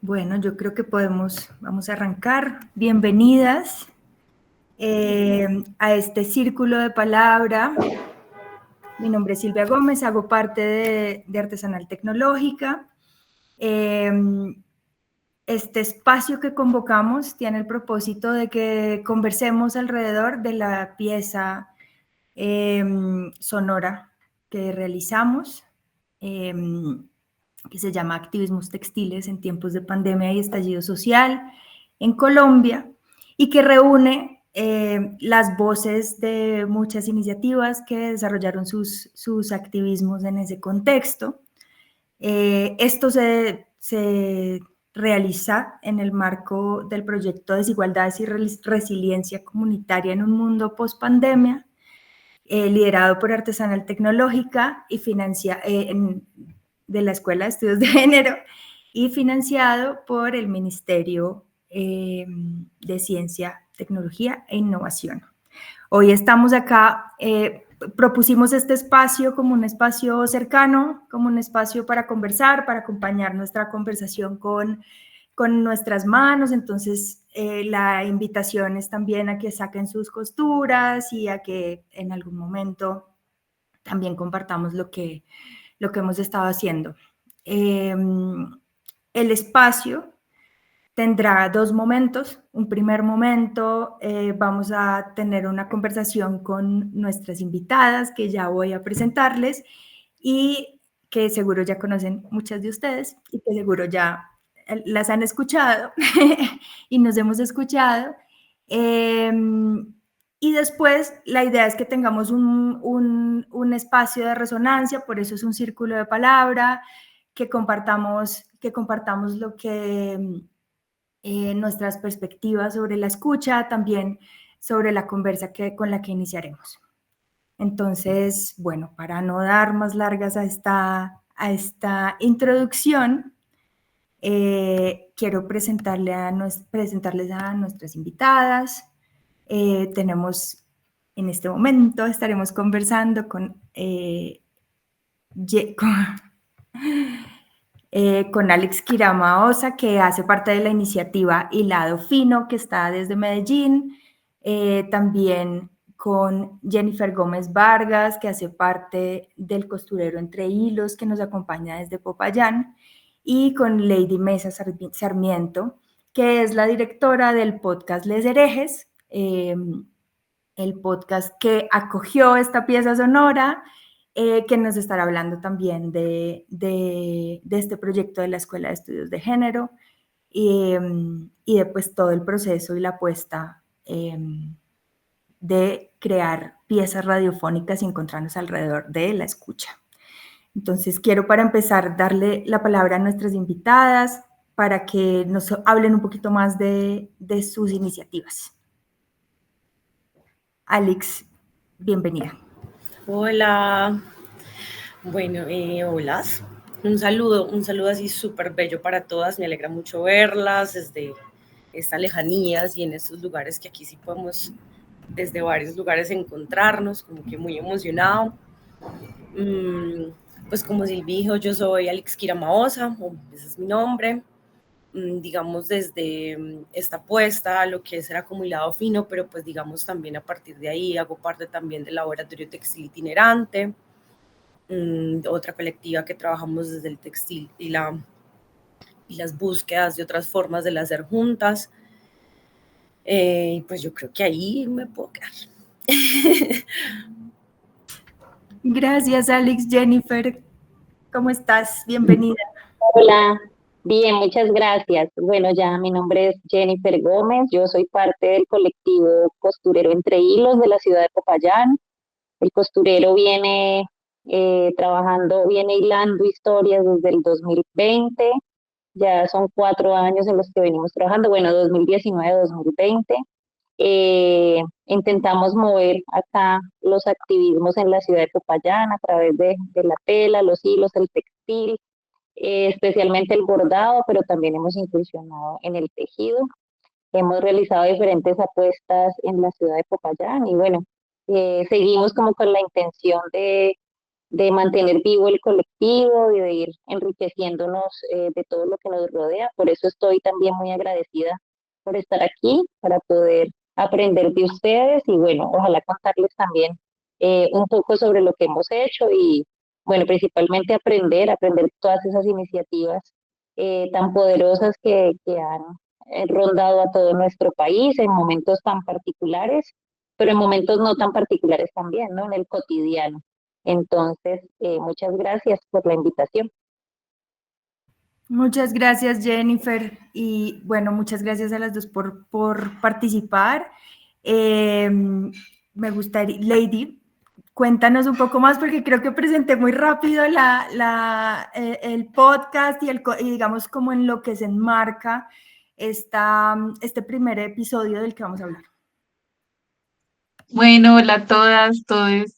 Bueno, yo creo que vamos a arrancar. Bienvenidas a este círculo de palabra. Mi nombre es Silvia Gómez, hago parte de Artesanal Tecnológica. Este espacio que convocamos tiene el propósito de que conversemos alrededor de la pieza sonora que realizamos, que se llama Activismos Textiles en tiempos de pandemia y estallido social en Colombia, y que reúne las voces de muchas iniciativas que desarrollaron sus activismos en ese contexto. Esto se realiza en el marco del proyecto Desigualdades y Resiliencia Comunitaria en un Mundo Post-Pandemia, liderado por Artesanal Tecnológica y de la Escuela de Estudios de Género y financiado por el Ministerio de Ciencia, Tecnología e Innovación. Hoy estamos acá, propusimos este espacio como un espacio cercano, como un espacio para conversar, para acompañar nuestra conversación con nuestras manos. Entonces la invitación es también a que saquen sus costuras y a que en algún momento también compartamos lo que hemos estado haciendo. El espacio tendrá dos momentos. Un primer momento, vamos a tener una conversación con nuestras invitadas, que ya voy a presentarles, y que seguro ya conocen muchas de ustedes, y que seguro ya las han escuchado, y nos hemos escuchado. Y después la idea es que tengamos un espacio de resonancia, por eso es un círculo de palabra, que compartamos lo que nuestras perspectivas sobre la escucha, también sobre la conversa con la que iniciaremos. Entonces, bueno, para no dar más largas a esta introducción, quiero presentarles a nuestras invitadas. Tenemos, en este momento, estaremos conversando con Alex Kiramaosa, que hace parte de la iniciativa Hilado Fino, que está desde Medellín. También con Jennifer Gómez Vargas, que hace parte del Costurero Entre Hilos, que nos acompaña desde Popayán. Y con Lady Mesa Sarmiento, que es la directora del podcast Les Herejes, el podcast que acogió esta pieza sonora, que nos estará hablando también de este proyecto de la Escuela de Estudios de Género y de pues, todo el proceso y la apuesta de crear piezas radiofónicas y encontrarnos alrededor de la escucha. Entonces, quiero para empezar darle la palabra a nuestras invitadas para que nos hablen un poquito más de sus iniciativas. Alex, bienvenida. Hola, bueno, hola, un saludo así súper bello para todas, me alegra mucho verlas desde estas lejanías y en estos lugares que aquí sí podemos desde varios lugares encontrarnos, como que muy emocionado. Pues como Silvi dijo, yo soy Alex Kiramaosa, ese es mi nombre, digamos desde esta apuesta a lo que es el acumulado fino, pero pues digamos también a partir de ahí hago parte también del laboratorio textil itinerante, otra colectiva que trabajamos desde el textil y las búsquedas de otras formas de hacer juntas. Y pues yo creo que ahí me puedo quedar. Gracias, Alex. Jennifer, ¿cómo estás? Bienvenida. Hola, bien, muchas gracias. Bueno, ya mi nombre es Jennifer Gómez, yo soy parte del colectivo Costurero Entre Hilos de la ciudad de Popayán. El costurero viene viene hilando historias desde el 2020, ya son 4 años en los que venimos trabajando, bueno, 2019-2020. Intentamos mover acá los activismos en la ciudad de Popayán a través de la tela, los hilos, el textil, especialmente el bordado, pero también hemos incursionado en el tejido. Hemos realizado diferentes apuestas en la ciudad de Popayán y bueno, seguimos como con la intención de mantener vivo el colectivo y de ir enriqueciéndonos de todo lo que nos rodea. Por eso estoy también muy agradecida por estar aquí, para poder aprender de ustedes y bueno, ojalá contarles también un poco sobre lo que hemos hecho y bueno, principalmente aprender todas esas iniciativas tan poderosas que han rondado a todo nuestro país en momentos tan particulares, pero en momentos no tan particulares también, ¿no? En el cotidiano. Entonces, muchas gracias por la invitación. Muchas gracias, Jennifer. Y bueno, muchas gracias a las dos por participar. Me gustaría, Lady, cuéntanos un poco más porque creo que presenté muy rápido el podcast y digamos como en lo que se enmarca este primer episodio del que vamos a hablar. Bueno, hola a todas, todos.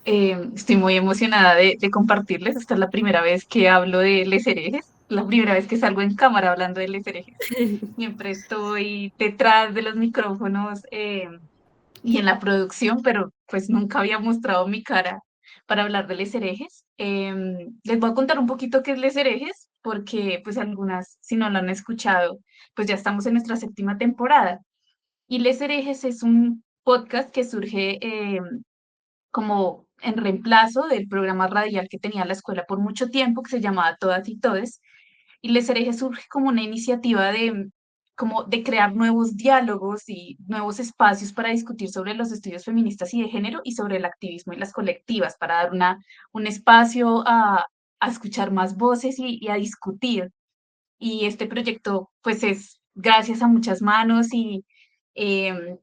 Estoy muy emocionada de compartirles. Esta es la primera vez que hablo de Les Herejes, la primera vez que salgo en cámara hablando de Les Herejes. Siempre estoy detrás de los micrófonos y en la producción, pero pues nunca había mostrado mi cara para hablar de Les Herejes. Les voy a contar un poquito qué es Les Herejes, porque pues algunas, si no lo han escuchado, pues ya estamos en nuestra séptima temporada. Y Les Herejes es un podcast que surge como en reemplazo del programa radial que tenía la escuela por mucho tiempo, que se llamaba Todas y Todes. Y Les Herejes surge como una iniciativa como de crear nuevos diálogos y nuevos espacios para discutir sobre los estudios feministas y de género y sobre el activismo y las colectivas, para dar un espacio a escuchar más voces y a discutir. Y este proyecto pues es gracias a muchas manos y em,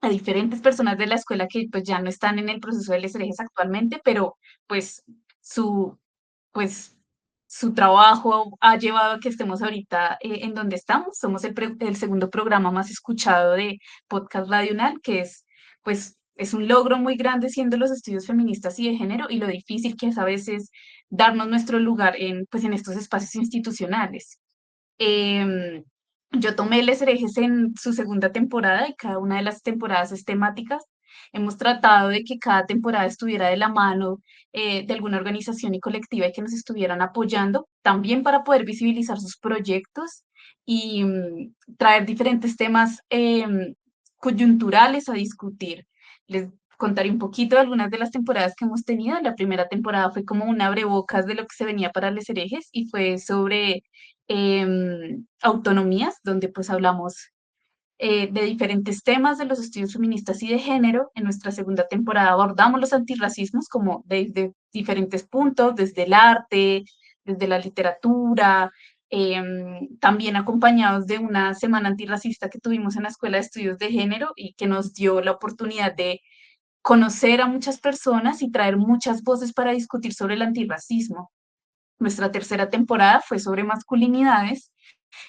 a diferentes personas de la escuela que pues ya no están en el proceso de Les Herejes actualmente, pero pues su, pues, su trabajo ha llevado a que estemos ahorita en donde estamos. Somos el segundo programa más escuchado de Podcast Radional, que es pues es un logro muy grande siendo los estudios feministas y de género y lo difícil que es a veces darnos nuestro lugar pues, en estos espacios institucionales. Em, yo tomé Les Herejes en su segunda temporada y cada una de las temporadas es temáticas. Hemos tratado de que cada temporada estuviera de la mano de alguna organización y colectiva y que nos estuvieran apoyando, también para poder visibilizar sus proyectos y traer diferentes temas coyunturales a discutir. Les contaré un poquito de algunas de las temporadas que hemos tenido. La primera temporada fue como un abrebocas de lo que se venía para Les Herejes y fue sobre autonomías, donde pues hablamos de diferentes temas de los estudios feministas y de género. En nuestra segunda temporada abordamos los antirracismos como desde diferentes puntos, desde el arte, desde la literatura, también acompañados de una semana antirracista que tuvimos en la Escuela de Estudios de Género y que nos dio la oportunidad de conocer a muchas personas y traer muchas voces para discutir sobre el antirracismo. Nuestra tercera temporada fue sobre masculinidades,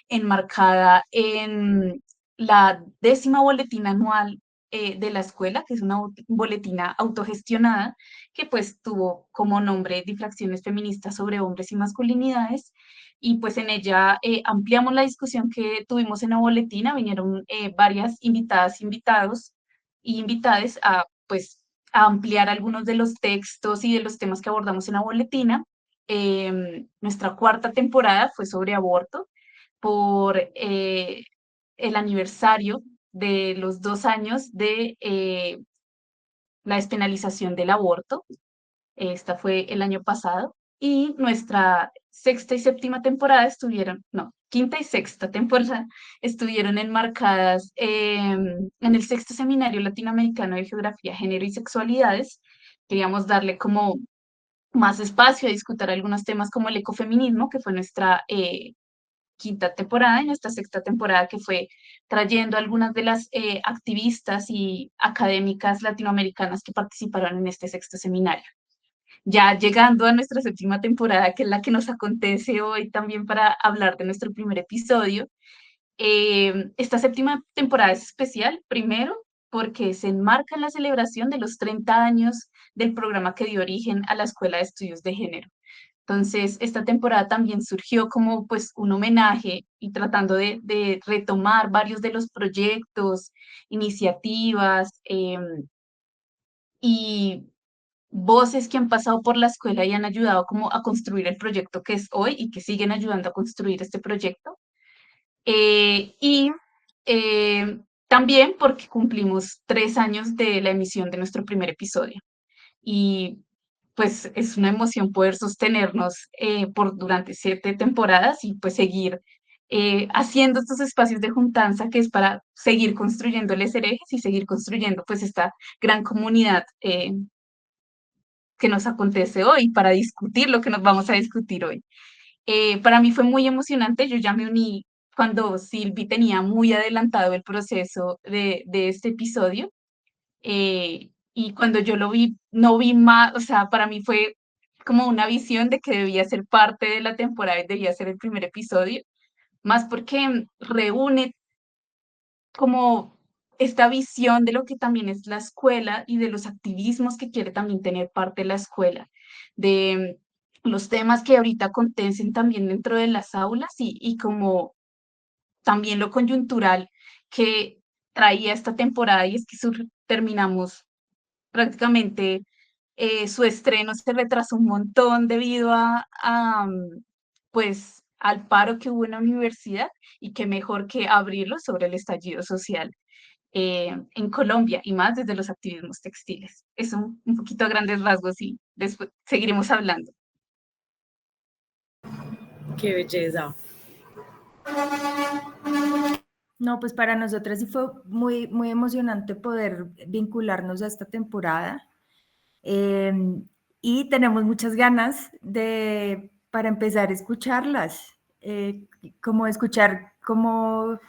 enmarcada en la 10ª boletina anual de la escuela, que es una boletina autogestionada, que pues tuvo como nombre Difracciones feministas sobre hombres y masculinidades, y pues en ella ampliamos la discusión que tuvimos en la boletina. Vinieron varias invitadas, invitados y invitades a pues a ampliar algunos de los textos y de los temas que abordamos en la boletina. Nuestra cuarta temporada fue sobre aborto, por el aniversario de los 2 años de la despenalización del aborto. Esta fue el año pasado. Y nuestra sexta y séptima temporada estuvieron, no, quinta y sexta temporada estuvieron enmarcadas en el sexto seminario latinoamericano de geografía, género y sexualidades. Queríamos darle como más espacio a discutir algunos temas como el ecofeminismo, que fue nuestra quinta temporada, y nuestra sexta temporada, que fue trayendo algunas de las activistas y académicas latinoamericanas que participaron en este sexto seminario. Ya llegando a nuestra séptima temporada, que es la que nos acontece hoy también para hablar de nuestro primer episodio. Esta séptima temporada es especial, primero, porque se enmarca en la celebración de los 30 años del programa que dio origen a la Escuela de Estudios de Género. Entonces, esta temporada también surgió como pues un homenaje y tratando de retomar varios de los proyectos, iniciativas y voces que han pasado por la escuela y han ayudado como a construir el proyecto que es hoy y que siguen ayudando a construir este proyecto. Y también porque cumplimos 3 años de la emisión de nuestro primer episodio. Y pues es una emoción poder sostenernos por durante 7 temporadas y pues seguir haciendo estos espacios de juntanza que es para seguir construyendo les herejes y seguir construyendo pues esta gran comunidad que nos acontece hoy para discutir lo que nos vamos a discutir hoy. Para mí fue muy emocionante, yo ya me uní cuando Silvi tenía muy adelantado el proceso de este episodio, y cuando yo lo vi, no vi más, o sea, para mí fue como una visión de que debía ser parte de la temporada y debía ser el primer episodio, más porque reúne como esta visión de lo que también es la escuela y de los activismos que quiere también tener parte de la escuela, de los temas que ahorita acontecen también dentro de las aulas y como también lo coyuntural que traía esta temporada y es que terminamos prácticamente, su estreno se retrasó un montón debido pues, al paro que hubo en la universidad y qué mejor que abrirlo sobre el estallido social en Colombia y más desde los activismos textiles. Es un poquito a grandes rasgos y después seguiremos hablando. Qué belleza. No, pues para nosotras sí fue muy, muy emocionante poder vincularnos a esta temporada. Y tenemos muchas ganas para empezar a escucharlas, como escuchar cómo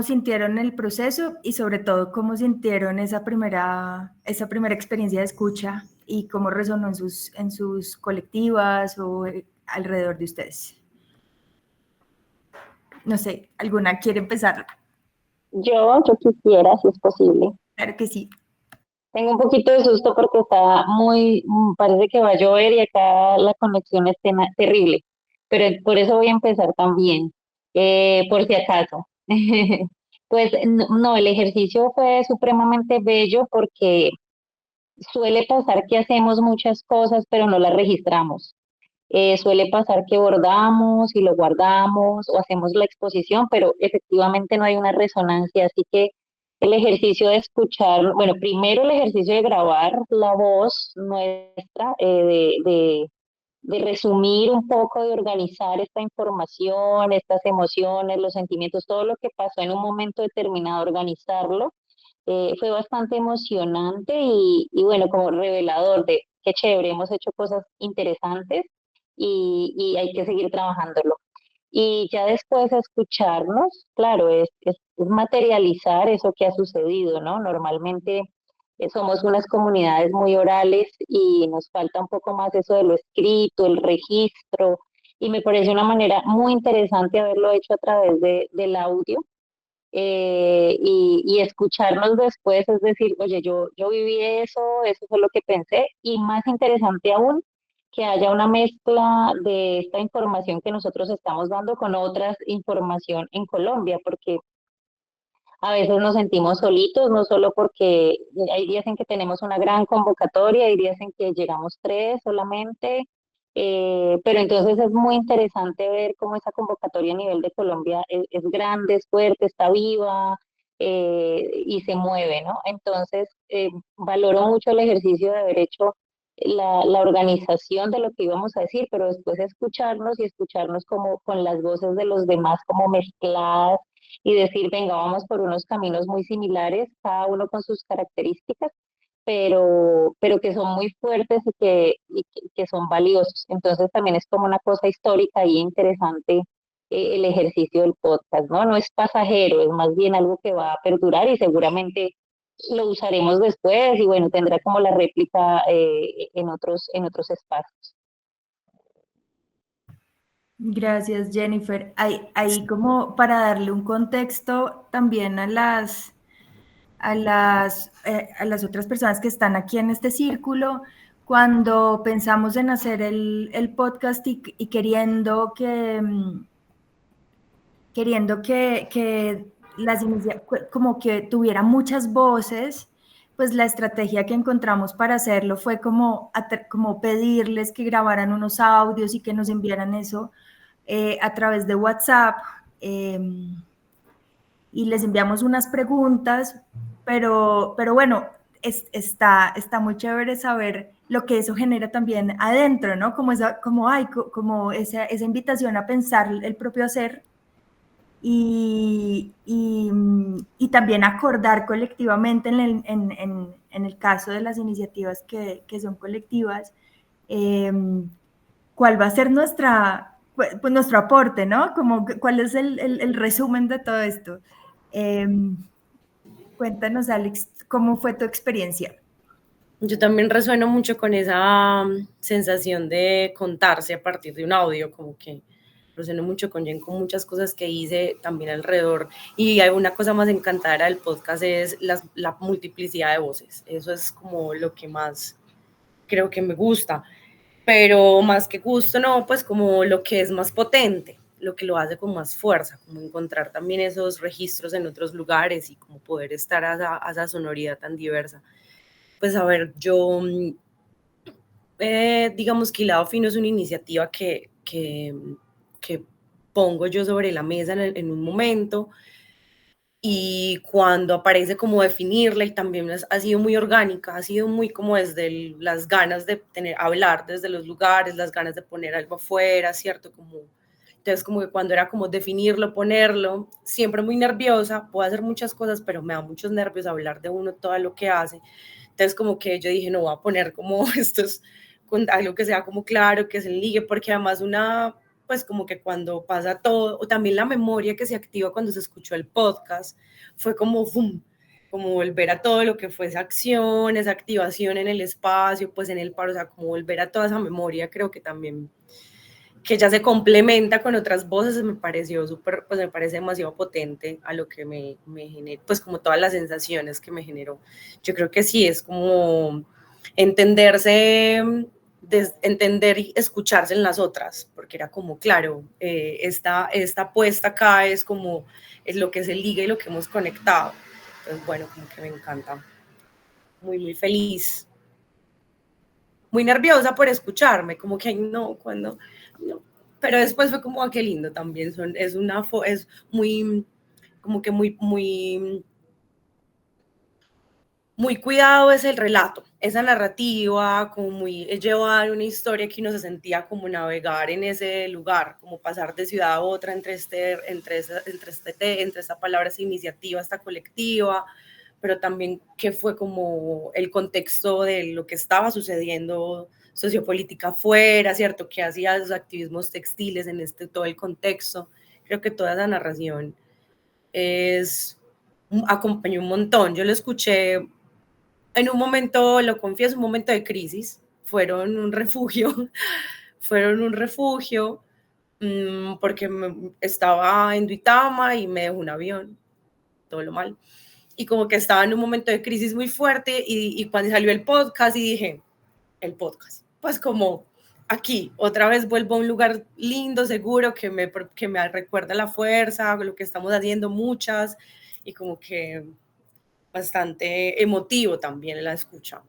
sintieron el proceso y sobre todo cómo sintieron esa primera experiencia de escucha y cómo resonó en sus colectivas o alrededor de ustedes. No sé, ¿alguna quiere empezar? Yo quisiera, si es posible. Claro que sí. Tengo un poquito de susto porque está parece que va a llover y acá la conexión es terrible, pero por eso voy a empezar también, por si acaso. Pues no, el ejercicio fue supremamente bello porque suele pasar que hacemos muchas cosas, pero no las registramos. Suele pasar que bordamos y lo guardamos o hacemos la exposición, pero efectivamente no hay una resonancia, así que el ejercicio de escuchar, bueno, primero el ejercicio de grabar la voz nuestra, de resumir un poco, de organizar esta información, estas emociones, los sentimientos, todo lo que pasó en un momento determinado, organizarlo, fue bastante emocionante y bueno, como revelador de qué chévere, hemos hecho cosas interesantes y hay que seguir trabajándolo. Y ya después escucharnos, claro, es materializar eso que ha sucedido, ¿no? Normalmente somos unas comunidades muy orales y nos falta un poco más eso de lo escrito, el registro, y me parece una manera muy interesante haberlo hecho a través del audio, y escucharnos después, es decir, oye, yo viví eso, eso fue lo que pensé, y más interesante aún, que haya una mezcla de esta información que nosotros estamos dando con otras información en Colombia, porque a veces nos sentimos solitos, no solo porque hay días en que tenemos una gran convocatoria, hay días en que llegamos tres solamente, pero entonces es muy interesante ver cómo esa convocatoria a nivel de Colombia es grande, es fuerte, está viva, y se mueve, ¿no? Entonces, valoro mucho el ejercicio de haber hecho la organización de lo que íbamos a decir, pero después escucharnos y escucharnos como con las voces de los demás como mezcladas y decir, venga, vamos por unos caminos muy similares, cada uno con sus características, pero que son muy fuertes y que son valiosos. Entonces también es como una cosa histórica y interesante, el ejercicio del podcast, ¿no? No es pasajero, es más bien algo que va a perdurar y seguramente lo usaremos después y bueno, tendrá como la réplica, en otros espacios. Gracias, Jennifer. Ahí como para darle un contexto también a las otras personas que están aquí en este círculo, cuando pensamos en hacer el podcast y queriendo que como que tuviera muchas voces, pues la estrategia que encontramos para hacerlo fue como pedirles que grabaran unos audios y que nos enviaran eso a través de WhatsApp. Y les enviamos unas preguntas, pero bueno, está muy chévere saber lo que eso genera también adentro, ¿no? Como esa invitación a pensar el propio hacer y también acordar colectivamente en el caso de las iniciativas que son colectivas, cuál va a ser pues nuestro aporte, ¿no? Como cuál es el resumen de todo esto. Cuéntanos, Alex, ¿cómo fue tu experiencia? Yo también resueno mucho con esa sensación de contarse a partir de un audio, como que resueno mucho con Jen, con muchas cosas que hice también alrededor. Y hay una cosa más encantadora del podcast es la multiplicidad de voces. Eso es como lo que más creo que me gusta. Pero más que gusto, no, pues como lo que es más potente, lo que lo hace con más fuerza, como encontrar también esos registros en otros lugares y como poder estar a esa sonoridad tan diversa. Pues a ver, yo, digamos que Hilado Fino es una iniciativa que pongo yo sobre la mesa en un momento, y cuando aparece como definirla, y también ha sido muy orgánica, ha sido muy como desde las ganas de hablar desde los lugares, las ganas de poner algo afuera, ¿cierto? Entonces como que cuando era como definirlo, ponerlo, siempre muy nerviosa, puedo hacer muchas cosas, pero me da muchos nervios hablar de uno, todo lo que hace. Entonces como que yo dije, no, voy a poner como con algo que sea como claro, que se ligue, porque además pues como que cuando pasa todo, o también la memoria que se activa cuando se escuchó el podcast, fue como ¡fum! Como volver a todo lo que fue esa acción, esa activación en el espacio, pues en el paro, o sea, como volver a toda esa memoria, creo que también, que ya se complementa con otras voces, me pareció súper, pues me parece demasiado potente a lo que me generó, pues como todas las sensaciones que me generó. Yo creo que sí, es como entenderse, entender y escucharse en las otras, porque era como, claro, esta puesta acá es como, es lo que se liga y lo que hemos conectado. Entonces, bueno, como que me encanta. Muy, muy feliz. Muy nerviosa por escucharme, como que no, cuando, no. Pero después fue como, qué lindo también, es muy, como que muy cuidado es el relato, esa narrativa, como muy llevar una historia que uno se sentía como navegar en ese lugar, como pasar de ciudad a otra entre esta palabra, esa iniciativa, esta colectiva, pero también qué fue como el contexto de lo que estaba sucediendo sociopolítica afuera, ¿cierto? Que hacía los activismos textiles en todo el contexto. Creo que toda esa narración acompañó un montón. Yo lo escuché en un momento, lo confieso, un momento de crisis. Fueron un refugio porque estaba en Duitama y me dejó un avión, todo lo mal. Y como que estaba en un momento de crisis muy fuerte y cuando salió el podcast y dije, el podcast, pues como aquí, otra vez vuelvo a un lugar lindo, seguro, que me recuerda la fuerza, lo que estamos haciendo muchas, y como que bastante emotivo también la escucha.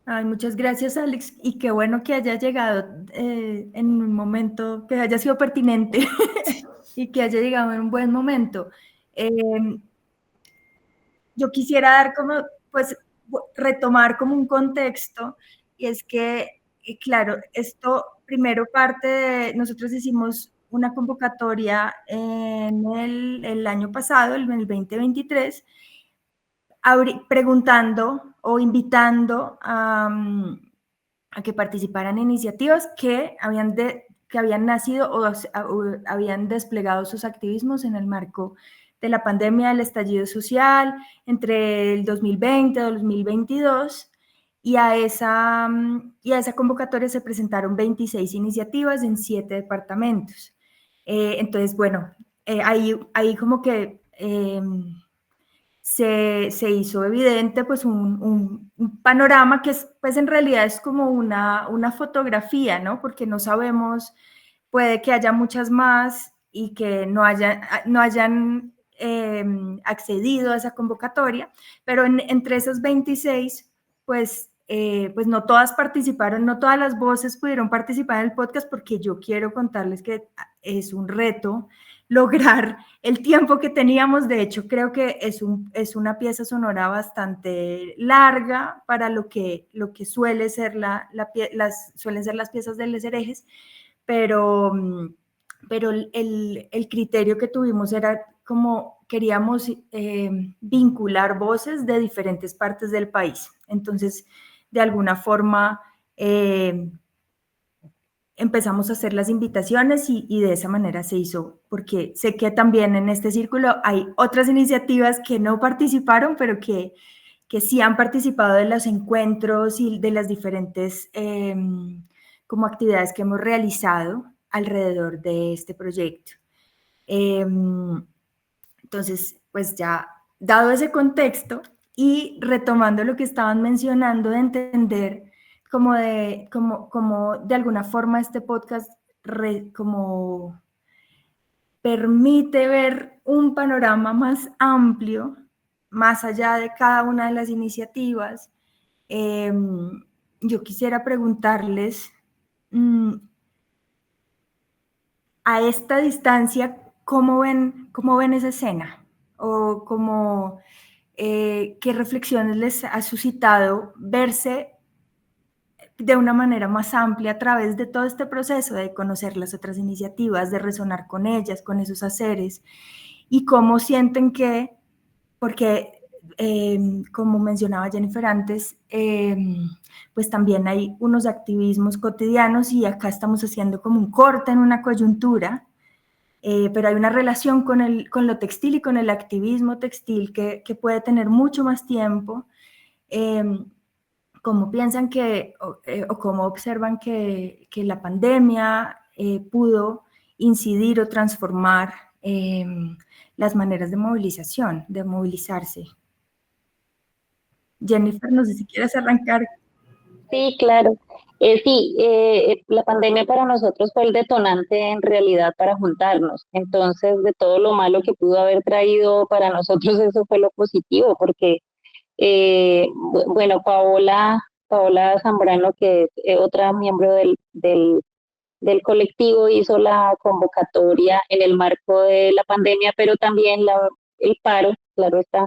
Ay, muchas gracias, Alex, y qué bueno que haya llegado en un momento, que haya sido pertinente y que haya llegado en un buen momento. Yo quisiera dar pues, retomar como un contexto, y es que, claro, esto primero nosotros hicimos una convocatoria en el año pasado, en el 2023, preguntando o invitando a que participaran en iniciativas que habían nacido o habían desplegado sus activismos en el marco de la pandemia, del estallido social, entre el 2020 y el 2022, y a esa convocatoria se presentaron 26 iniciativas en 7 departamentos. Entonces, bueno, ahí como que se hizo evidente pues un panorama que pues en realidad es como una fotografía, ¿no? Porque no sabemos, puede que haya muchas más y que no hayan accedido a esa convocatoria, pero entre esas 26, pues no todas participaron, no todas las voces pudieron participar en el podcast, porque yo quiero contarles que es un reto lograr el tiempo que teníamos. De hecho, creo que es una pieza sonora bastante larga para lo que suele ser suelen ser las piezas de Les Herejes, pero el criterio que tuvimos era como queríamos vincular voces de diferentes partes del país. Entonces, de alguna forma, empezamos a hacer las invitaciones y de esa manera se hizo, porque sé que también en este círculo hay otras iniciativas que no participaron, pero que sí han participado de los encuentros y de las diferentes como actividades que hemos realizado alrededor de este proyecto. Entonces, pues ya dado ese contexto y retomando lo que estaban mencionando de entender como de alguna forma este podcast como permite ver un panorama más amplio, más allá de cada una de las iniciativas. Yo quisiera preguntarles, a esta distancia, ¿cómo ven esa escena? O qué reflexiones les ha suscitado verse de una manera más amplia a través de todo este proceso de conocer las otras iniciativas, de resonar con ellas, con esos haceres, y cómo sienten que, porque como mencionaba Jennifer antes, pues también hay unos activismos cotidianos y acá estamos haciendo como un corte en una coyuntura, pero hay una relación con lo textil y con el activismo textil que puede tener mucho más tiempo. ¿Cómo piensan o cómo observan que la pandemia pudo incidir o transformar las maneras de movilización, de movilizarse? Jennifer, no sé si quieres arrancar. Sí, claro. Sí, la pandemia para nosotros fue el detonante en realidad para juntarnos. Entonces, de todo lo malo que pudo haber traído para nosotros, eso fue lo positivo, porque, bueno, Paola Zambrano, que es otra miembro del colectivo, hizo la convocatoria en el marco de la pandemia, pero también el paro, claro está.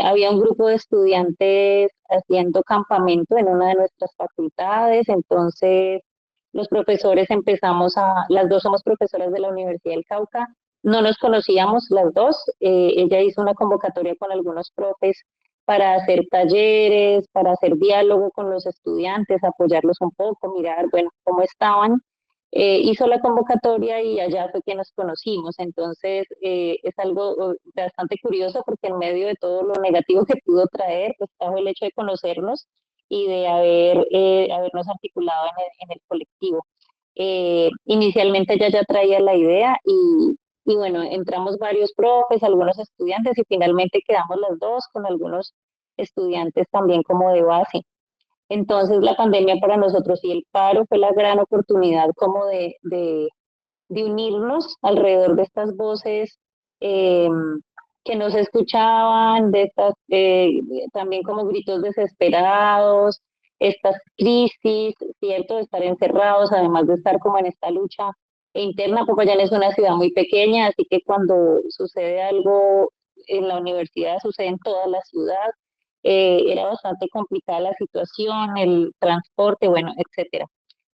Había un grupo de estudiantes haciendo campamento en una de nuestras facultades, entonces los profesores las dos somos profesoras de la Universidad del Cauca, no nos conocíamos las dos, ella hizo una convocatoria con algunos profes para hacer talleres, para hacer diálogo con los estudiantes, apoyarlos un poco, mirar, bueno, cómo estaban. Hizo la convocatoria y allá fue que nos conocimos. Entonces, es algo bastante curioso porque en medio de todo lo negativo que pudo traer, pues trajo el hecho de conocernos y de habernos articulado en el colectivo. Inicialmente ella ya traía la idea y bueno, entramos varios profes, algunos estudiantes y finalmente quedamos las dos con algunos estudiantes también como de base. Entonces la pandemia para nosotros y el paro fue la gran oportunidad como de unirnos alrededor de estas voces eh, que nos escuchaban, de estas también como gritos desesperados, estas crisis, ¿cierto? De estar encerrados, además de estar como en esta lucha interna. Popayán es una ciudad muy pequeña, así que cuando sucede algo en la universidad, sucede en toda la ciudad. Era bastante complicada la situación, el transporte, bueno, etcétera.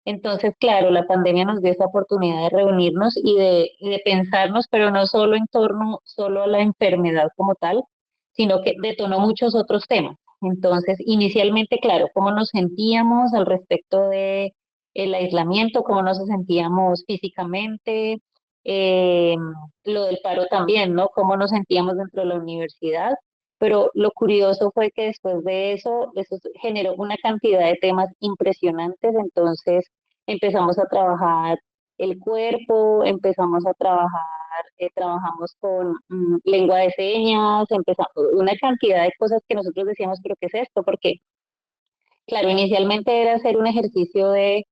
Entonces, claro, la pandemia nos dio esa oportunidad de reunirnos y de pensarnos, pero no solo en torno solo a la enfermedad como tal, sino que detonó muchos otros temas. Entonces, inicialmente, claro, cómo nos sentíamos al respecto de el aislamiento, cómo nos sentíamos físicamente, eh, lo del paro también, ¿no? Cómo nos sentíamos dentro de la universidad. Pero lo curioso fue que después de eso generó una cantidad de temas impresionantes, entonces empezamos a trabajar el cuerpo, empezamos a trabajar, trabajamos con lengua de señas, empezamos una cantidad de cosas que nosotros decíamos, pero ¿qué es esto? Porque, claro, inicialmente era hacer un ejercicio de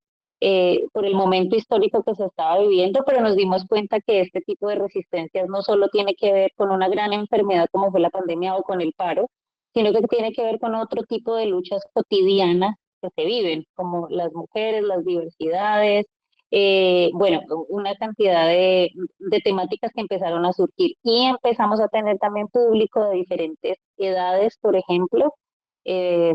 por el momento histórico que se estaba viviendo, pero nos dimos cuenta que este tipo de resistencias no solo tiene que ver con una gran enfermedad como fue la pandemia o con el paro, sino que tiene que ver con otro tipo de luchas cotidianas que se viven, como las mujeres, las diversidades, bueno, una cantidad de temáticas que empezaron a surgir y empezamos a tener también público de diferentes edades, por ejemplo, eh,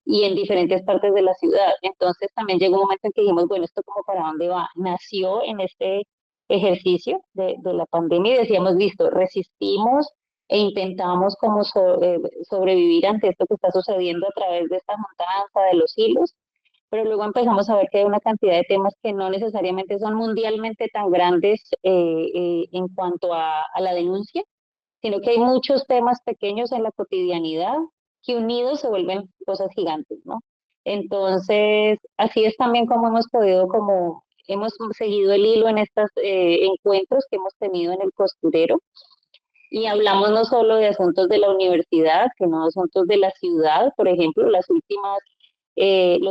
y en diferentes partes de la ciudad. Entonces también llegó un momento en que dijimos, bueno, ¿esto como para dónde va? Nació en este ejercicio de la pandemia y decíamos, listo, resistimos e intentamos como sobrevivir ante esto que está sucediendo a través de esta montanza de los hilos, pero luego empezamos a ver que hay una cantidad de temas que no necesariamente son mundialmente tan grandes en cuanto a la denuncia, sino que hay muchos temas pequeños en la cotidianidad que unidos se vuelven cosas gigantes, ¿no? Entonces, así es también como hemos podido, como hemos seguido el hilo en estos encuentros que hemos tenido en el costurero y hablamos no solo de asuntos de la universidad, sino de asuntos de la ciudad, por ejemplo, los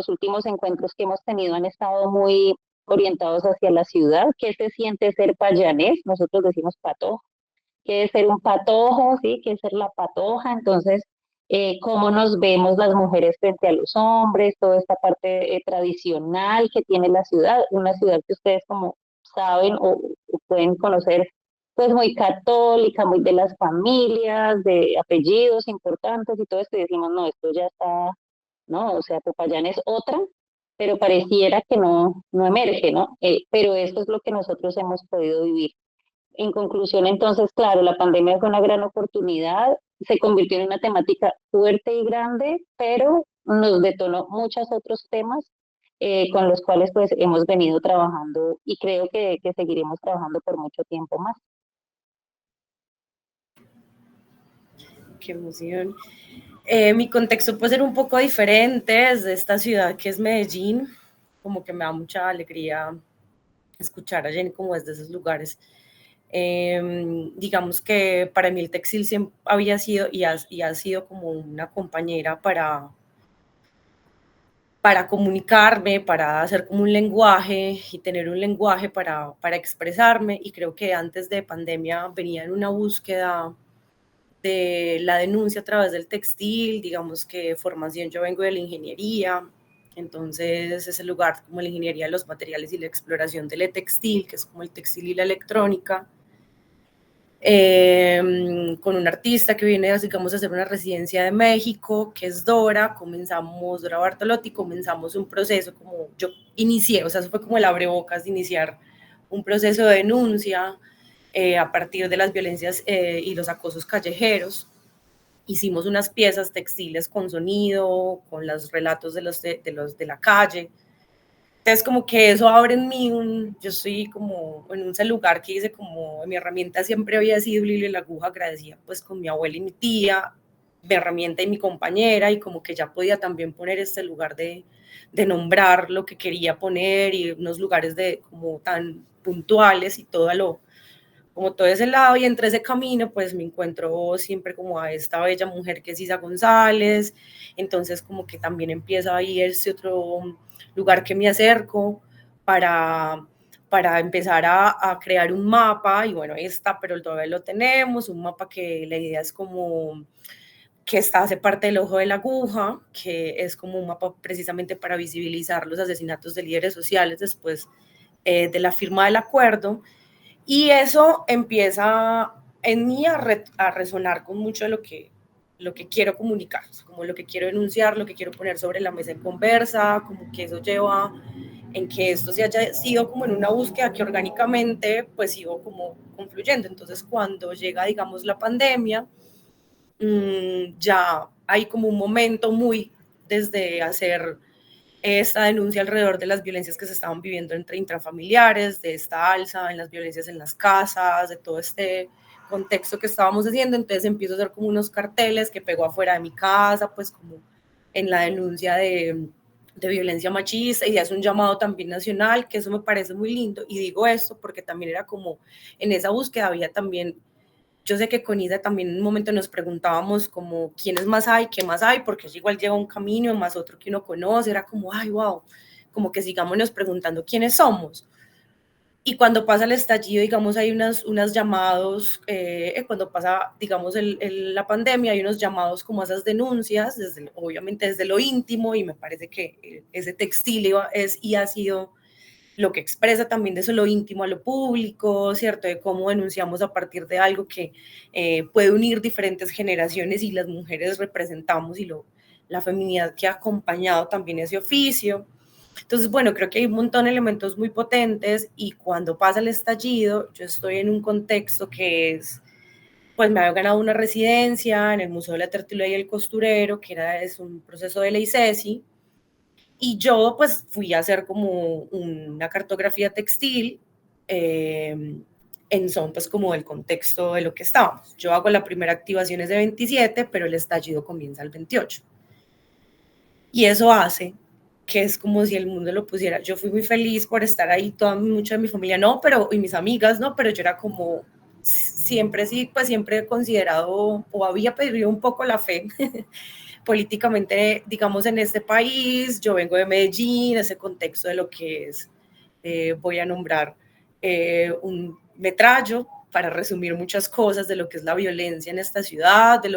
últimos encuentros que hemos tenido han estado muy orientados hacia la ciudad. ¿Qué se siente ser payanés? Nosotros decimos pato, que es ser un patojo, ¿sí? Que es ser la patoja. Entonces, cómo nos vemos las mujeres frente a los hombres, toda esta parte tradicional que tiene la ciudad, una ciudad que ustedes como saben o pueden conocer, pues muy católica, muy de las familias, de apellidos importantes y todo esto, y decimos, no, esto ya está, ¿no? O sea, Popayán es otra, pero pareciera que no emerge, ¿no? Pero esto es lo que nosotros hemos podido vivir. En conclusión, entonces, claro, la pandemia fue una gran oportunidad, se convirtió en una temática fuerte y grande, pero nos detonó muchos otros temas con los cuales pues hemos venido trabajando y creo que seguiremos trabajando por mucho tiempo más. Qué emoción. Mi contexto puede ser un poco diferente desde esta ciudad que es Medellín, como que me da mucha alegría escuchar a Jenny como desde esos lugares. Digamos que para mí el textil siempre había sido y ha sido como una compañera para comunicarme, para hacer como un lenguaje y tener un lenguaje para expresarme, y creo que antes de pandemia venía en una búsqueda de la denuncia a través del textil. Digamos que formación, yo vengo de la ingeniería, entonces es el lugar como la ingeniería de los materiales y la exploración del textil, que es como el textil y la electrónica, con un artista que viene, digamos, a hacer una residencia de México, que es Dora Bartolotti, comenzamos un proceso como yo inicié, o sea, eso fue como el abrebocas de iniciar un proceso de denuncia a partir de las violencias y los acosos callejeros. Hicimos unas piezas textiles con sonido, con los relatos de los de la calle. Entonces, como que eso abre en mí yo estoy como en un lugar que dice como mi herramienta siempre había sido el hilo y la aguja, agradecida pues con mi abuela y mi tía, mi herramienta y mi compañera, y como que ya podía también poner este lugar de nombrar lo que quería poner y unos lugares de como tan puntuales y como todo ese lado, y entre ese camino pues me encuentro siempre como a esta bella mujer que es Isa González. Entonces como que también empieza ahí ese otro lugar que me acerco para empezar a crear un mapa, y bueno, ahí está, pero todavía lo tenemos, un mapa que la idea es como que hace parte del ojo de la aguja, que es como un mapa precisamente para visibilizar los asesinatos de líderes sociales después de la firma del acuerdo. Y eso empieza en mí a resonar con mucho de lo que quiero comunicar, como lo que quiero denunciar, lo que quiero poner sobre la mesa en conversa, como que eso lleva en que esto se haya sido como en una búsqueda que orgánicamente pues sigo como confluyendo. Entonces cuando llega, digamos, la pandemia, ya hay como un momento muy desde hacer esta denuncia alrededor de las violencias que se estaban viviendo entre intrafamiliares, de esta alza en las violencias en las casas, de todo este contexto que estábamos haciendo. Entonces empiezo a hacer como unos carteles que pego afuera de mi casa, pues como en la denuncia de violencia machista, y es un llamado también nacional, que eso me parece muy lindo. Y digo esto porque también era como en esa búsqueda había también, yo sé que con Isa también en un momento nos preguntábamos como quiénes más hay, qué más hay, porque igual lleva un camino más otro que uno conoce, era como, ay, wow, como que sigámonos preguntando quiénes somos. Y cuando pasa el estallido, digamos, hay unos llamados, cuando pasa, digamos, la pandemia, hay unos llamados como a esas denuncias, obviamente desde lo íntimo, y me parece que ese textil es y ha sido lo que expresa también de eso lo íntimo a lo público, ¿cierto? De cómo denunciamos a partir de algo que puede unir diferentes generaciones y las mujeres representamos y la feminidad que ha acompañado también ese oficio. Entonces, bueno, creo que hay un montón de elementos muy potentes y cuando pasa el estallido, yo estoy en un contexto que es, pues me había ganado una residencia en el Museo de la Tertulia y el Costurero, que es un proceso de ley CESI, y yo pues fui a hacer como una cartografía textil en son pues como el contexto de lo que estábamos. Yo hago la primera activación es de 27, pero el estallido comienza el 28. Y eso hace que es como si el mundo lo pusiera. Yo fui muy feliz por estar ahí, mucha de mi familia no, pero y mis amigas no, pero yo era como siempre sí, pues siempre he considerado o había perdido un poco la fe políticamente, digamos, en este país. Yo vengo de Medellín, ese contexto de lo que es, voy a nombrar un metrallo para resumir muchas cosas de lo que es la violencia en esta ciudad, de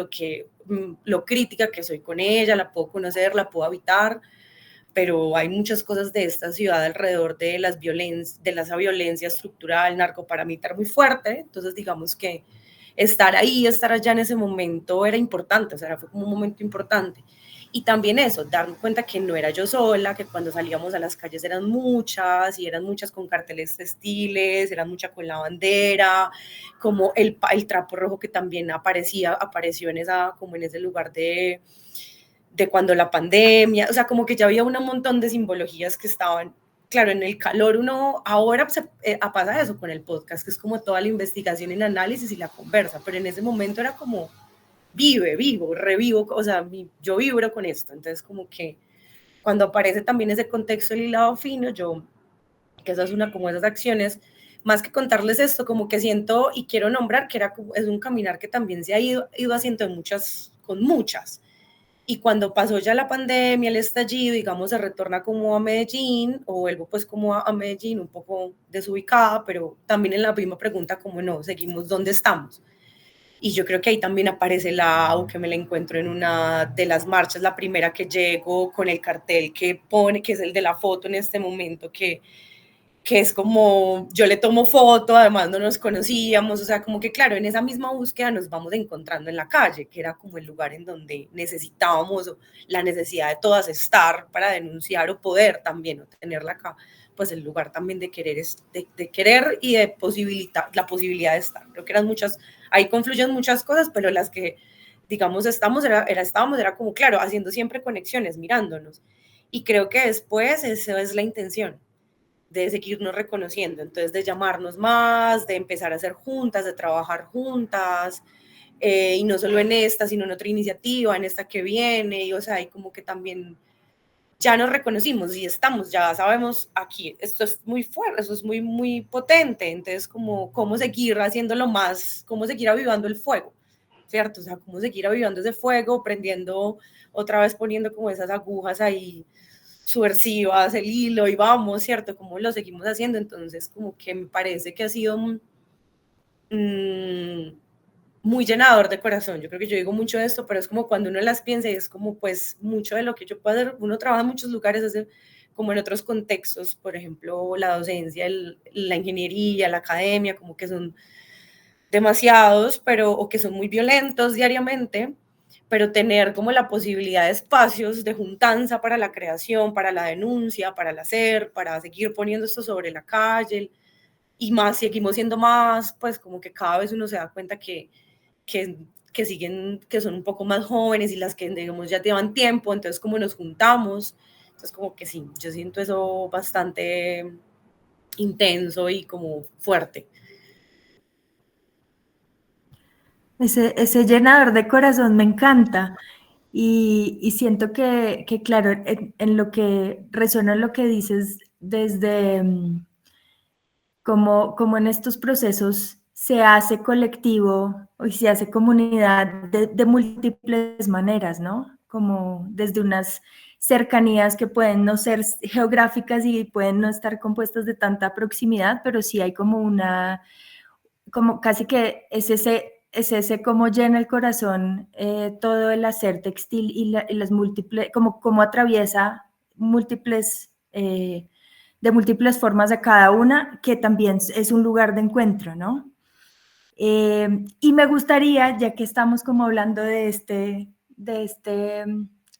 lo crítica que soy con ella, la puedo conocer, la puedo habitar, pero hay muchas cosas de esta ciudad alrededor de esa violencia estructural, narcoparamilitar muy fuerte. Entonces, digamos que estar ahí, estar allá en ese momento era importante, o sea, fue como un momento importante. Y también eso, darme cuenta que no era yo sola, que cuando salíamos a las calles eran muchas, y eran muchas con carteles textiles, eran muchas con la bandera, como el trapo rojo que también apareció como en ese lugar de cuando la pandemia, o sea, como que ya había un montón de simbologías que estaban, claro, en el calor uno, ahora pasa eso con el podcast, que es como toda la investigación, el análisis y la conversa, pero en ese momento era como, revivo, o sea, yo vibro con esto, entonces como que cuando aparece también ese contexto del hilado fino, que esa es una como esas acciones, más que contarles esto, como que siento y quiero nombrar que es un caminar que también se ha ido haciendo con muchas. Y cuando pasó ya la pandemia, el estallido, digamos, se retorna como a Medellín, o vuelvo pues como a Medellín, un poco desubicada, pero también en la misma pregunta, como no, seguimos, ¿dónde estamos? Y yo creo que ahí también aparece o que me la encuentro en una de las marchas, la primera que llego con el cartel que pone, que es el de la foto en este momento, que es como, yo le tomo foto, además no nos conocíamos, o sea, como que claro, en esa misma búsqueda nos vamos encontrando en la calle, que era como el lugar en donde necesitábamos, la necesidad de todas estar para denunciar o poder también, o tenerla acá, pues el lugar también de querer, de querer y de posibilitar, la posibilidad de estar. Creo que eran muchas, ahí confluyen muchas cosas, pero las que, digamos, era como, claro, haciendo siempre conexiones, mirándonos. Y creo que después eso es la intención, de seguirnos reconociendo, entonces de llamarnos más, de empezar a hacer juntas, de trabajar juntas, y no solo en esta, sino en otra iniciativa, en esta que viene, y o sea, y como que también ya nos reconocimos y estamos, ya sabemos aquí, esto es muy fuerte, eso es muy, muy potente, entonces como cómo seguir haciéndolo más, cómo seguir avivando el fuego, ¿cierto? O sea, cómo seguir avivando ese fuego, prendiendo, otra vez poniendo como esas agujas ahí, subversivas, el hilo y vamos, ¿cierto? Como lo seguimos haciendo, entonces como que me parece que ha sido muy llenador de corazón. Yo creo que yo digo mucho de esto, pero es como cuando uno las piensa y es como pues mucho de lo que yo puedo hacer, uno trabaja en muchos lugares, como en otros contextos, por ejemplo, la docencia, la ingeniería, la academia, como que son demasiados, o que son muy violentos diariamente, pero tener como la posibilidad de espacios de juntanza para la creación, para la denuncia, para el hacer, para seguir poniendo esto sobre la calle, y más, seguimos siendo más, pues como que cada vez uno se da cuenta que siguen, que son un poco más jóvenes y las que, digamos, ya llevan tiempo, entonces como nos juntamos, entonces como que sí, yo siento eso bastante intenso y como fuerte. Ese llenador de corazón me encanta y siento que claro, en lo que resuena en lo que dices desde como en estos procesos se hace colectivo y se hace comunidad de múltiples maneras, ¿no? Como desde unas cercanías que pueden no ser geográficas y pueden no estar compuestas de tanta proximidad, pero sí hay como como casi que es ese como llena el corazón todo el hacer textil y las múltiples, como atraviesa múltiples, de múltiples formas de cada una, que también es un lugar de encuentro, ¿no? Y me gustaría, ya que estamos como hablando de este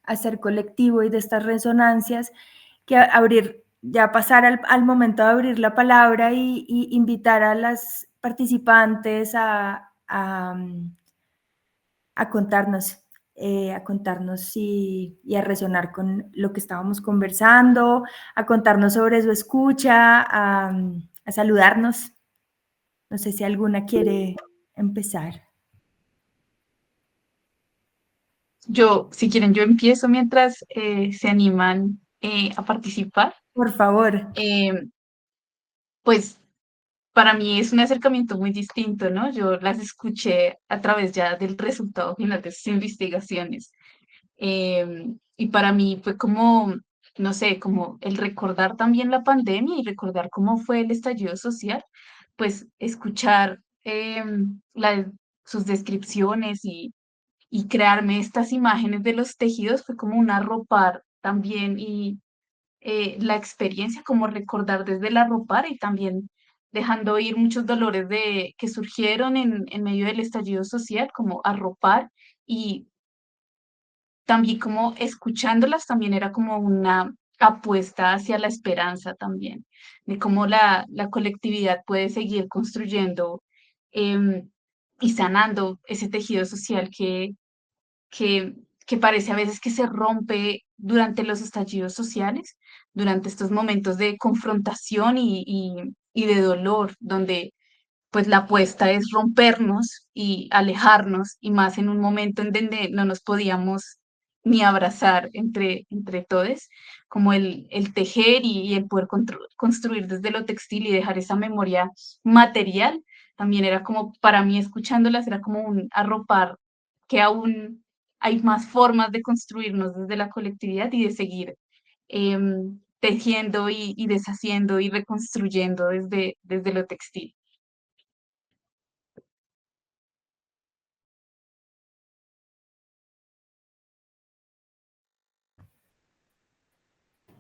hacer colectivo y de estas resonancias, que ya pasar al momento de abrir la palabra y invitar a las participantes a contarnos, y a resonar con lo que estábamos conversando, a contarnos sobre su escucha, a saludarnos. No sé si alguna quiere empezar. Yo, si quieren, yo empiezo mientras se animan a participar. Por favor. Pues para mí es un acercamiento muy distinto, ¿no? Yo las escuché a través ya del resultado final de sus investigaciones. Y para mí fue como, no sé, como el recordar también la pandemia y recordar cómo fue el estallido social, pues escuchar sus descripciones y crearme estas imágenes de los tejidos fue como un arropar también y la experiencia, como recordar desde el arropar y también dejando ir muchos dolores que surgieron en medio del estallido social, como arropar y también como escuchándolas también era como una apuesta hacia la esperanza también, de cómo la colectividad puede seguir construyendo em, y sanando ese tejido social que, que parece a veces que se rompe durante los estallidos sociales, durante estos momentos de confrontación y de dolor, donde pues la apuesta es rompernos y alejarnos, y más en un momento en donde no nos podíamos ni abrazar entre todos, como el tejer y el poder construir desde lo textil y dejar esa memoria material, también era como, para mí escuchándolas, era como un arropar que aún hay más formas de construirnos desde la colectividad y de seguir tejiendo y deshaciendo y reconstruyendo desde lo textil.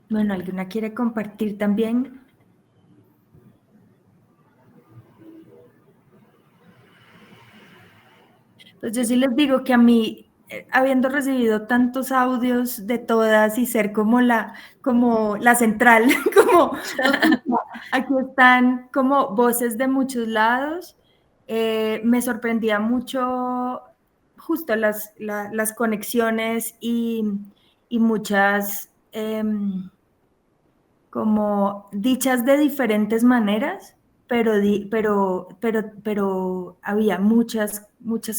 Bueno, ¿alguna quiere compartir también? Pues yo sí les digo que a mí, habiendo recibido tantos audios de todas y ser como la central, como aquí están como voces de muchos lados, me sorprendía mucho justo las conexiones y muchas como dichas de diferentes maneras, pero había muchas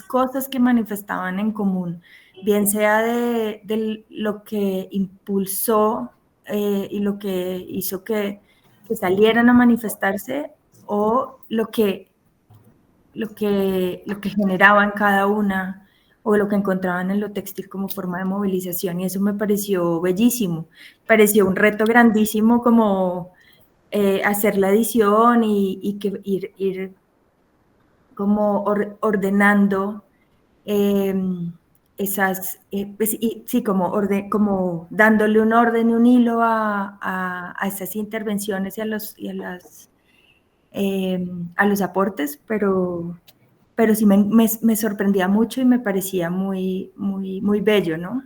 cosas que manifestaban en común, bien sea de lo que impulsó y lo que hizo que salieran a manifestarse o lo que generaba en cada una o lo que encontraban en lo textil como forma de movilización, y eso me pareció bellísimo, pareció un reto grandísimo como hacer la edición y que ir como ordenando pues, sí, como dándole un orden y un hilo a esas intervenciones a los aportes, pero sí me sorprendía mucho y me parecía muy, muy, muy bello, ¿no?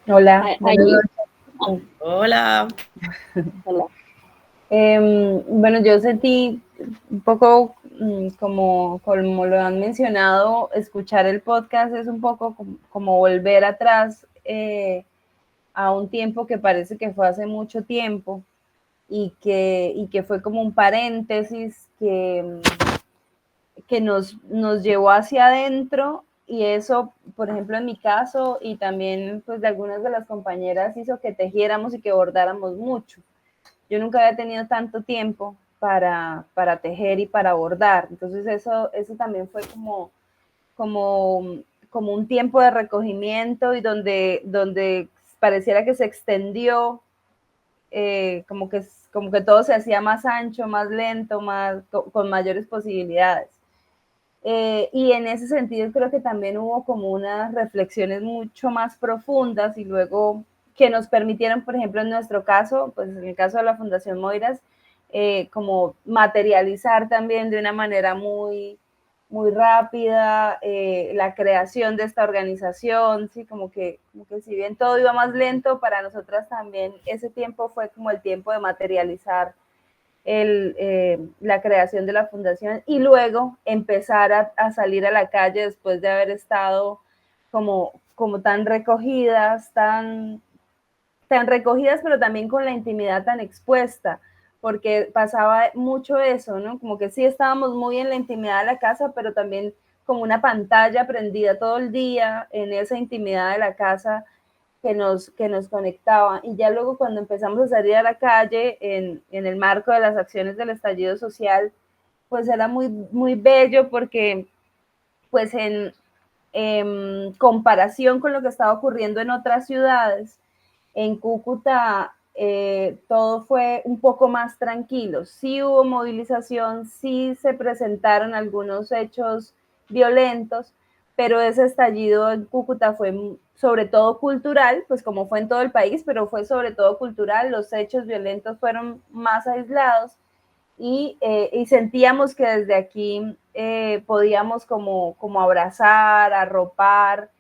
Hola, buenas Allí, noches. Hola. hola. Bueno, yo sentí un poco como lo han mencionado, escuchar el podcast es un poco como volver atrás a un tiempo que parece que fue hace mucho tiempo y que fue como un paréntesis que nos llevó hacia adentro, y eso, por ejemplo, en mi caso y también pues de algunas de las compañeras hizo que tejiéramos y que bordáramos mucho. Yo nunca había tenido tanto tiempo para tejer y para bordar. Entonces eso también fue como un tiempo de recogimiento y donde pareciera que se extendió, como que todo se hacía más ancho, más lento, con mayores posibilidades. Y en ese sentido creo que también hubo como unas reflexiones mucho más profundas y luego que nos permitieron, por ejemplo, en nuestro caso, pues en el caso de la Fundación Moiras, como materializar también de una manera muy, muy rápida la creación de esta organización, ¿sí? Como que si bien todo iba más lento, para nosotras también ese tiempo fue como el tiempo de materializar la creación de la fundación y luego empezar a salir a la calle después de haber estado como tan recogidas, tan recogidas, pero también con la intimidad tan expuesta, porque pasaba mucho eso, ¿no? Como que sí estábamos muy en la intimidad de la casa, pero también como una pantalla prendida todo el día en esa intimidad de la casa que nos conectaba. Y ya luego cuando empezamos a salir a la calle en el marco de las acciones del estallido social, pues era muy, muy bello porque pues en comparación con lo que estaba ocurriendo en otras ciudades, en Cúcuta todo fue un poco más tranquilo. Sí hubo movilización, sí se presentaron algunos hechos violentos, pero ese estallido en Cúcuta fue sobre todo cultural, pues como fue en todo el país, pero fue sobre todo cultural. Los hechos violentos fueron más aislados y sentíamos que desde aquí podíamos como abrazar, arropar,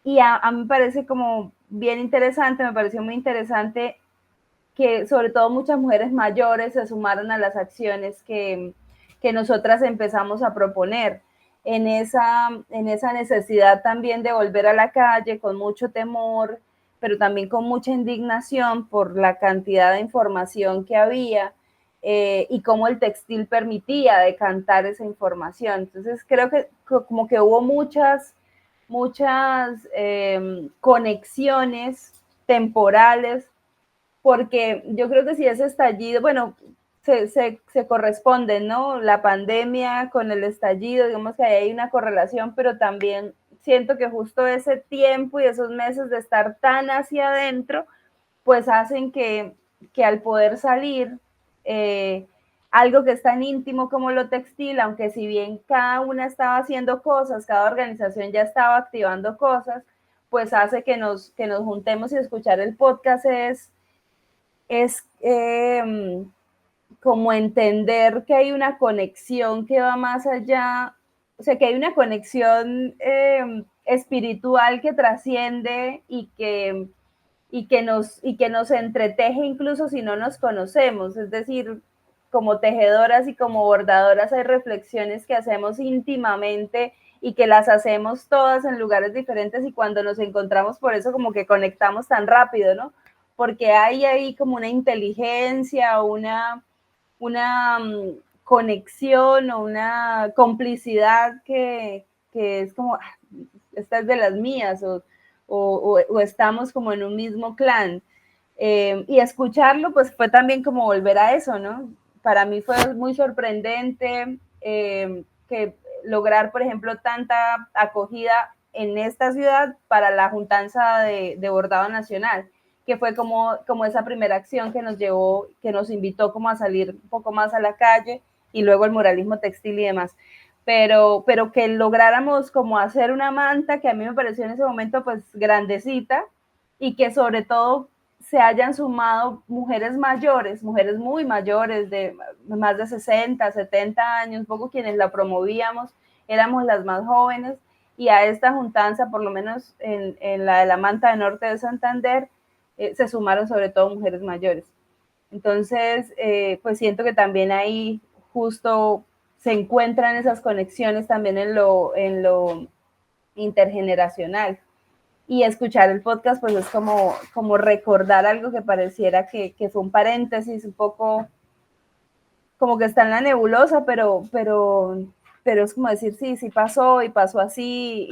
y a mí me parece como bien interesante, me pareció muy interesante que sobre todo muchas mujeres mayores se sumaron a las acciones que nosotras empezamos a proponer en esa necesidad también de volver a la calle con mucho temor, pero también con mucha indignación por la cantidad de información que había y cómo el textil permitía decantar esa información. Entonces creo que como que hubo muchas conexiones temporales, porque yo creo que si ese estallido, bueno, se corresponden, ¿no? La pandemia con el estallido, digamos que ahí hay una correlación, pero también siento que justo ese tiempo y esos meses de estar tan hacia adentro, pues hacen que al poder salir, algo que es tan íntimo como lo textil, aunque si bien cada una estaba haciendo cosas, cada organización ya estaba activando cosas, pues hace que nos juntemos y escuchar el podcast es como entender que hay una conexión que va más allá, o sea, que hay una conexión espiritual que trasciende y que nos entreteje incluso si no nos conocemos. Es decir, como tejedoras y como bordadoras hay reflexiones que hacemos íntimamente y que las hacemos todas en lugares diferentes, y cuando nos encontramos por eso como que conectamos tan rápido, ¿no? Porque hay ahí como una inteligencia, una conexión o una complicidad que es como, esta es de las mías, o estamos como en un mismo clan. Y escucharlo pues fue también como volver a eso, ¿no? Para mí fue muy sorprendente que lograr, por ejemplo, tanta acogida en esta ciudad para la juntanza de bordado nacional, que fue como esa primera acción que nos llevó, que nos invitó como a salir un poco más a la calle, y luego el muralismo textil y demás. Pero que lográramos como hacer una manta que a mí me pareció en ese momento pues grandecita, y que sobre todo se hayan sumado mujeres mayores, mujeres muy mayores, de más de 60, 70 años, un poco quienes la promovíamos, éramos las más jóvenes, y a esta juntanza, por lo menos en la de la Manta de Norte de Santander, se sumaron sobre todo mujeres mayores. Entonces, pues siento que también ahí justo se encuentran esas conexiones también en lo intergeneracional. Y escuchar el podcast pues es como recordar algo que pareciera que fue un paréntesis, un poco como que está en la nebulosa, pero es como decir, sí pasó y pasó así,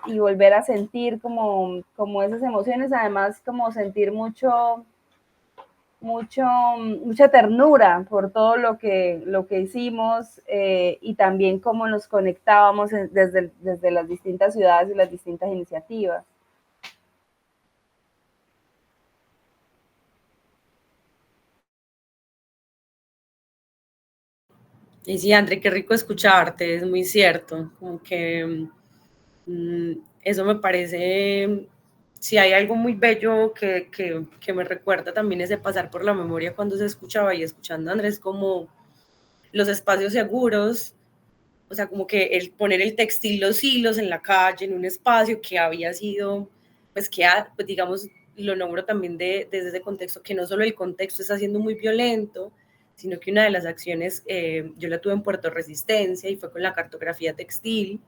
y volver a sentir como esas emociones, además como sentir mucho mucha ternura por todo lo que hicimos y también cómo nos conectábamos desde las distintas ciudades y las distintas iniciativas. Y sí, André, qué rico escucharte, es muy cierto, como que eso me parece, si hay algo muy bello que me recuerda también ese pasar por la memoria cuando se escuchaba y escuchando a Andrés como los espacios seguros, o sea, como que el poner el textil, los hilos en la calle, en un espacio que había sido, pues que pues digamos, lo nombro también desde ese contexto, que no solo el contexto está siendo muy violento, sino que una de las acciones, yo la tuve en Puerto Resistencia y fue con la cartografía textil,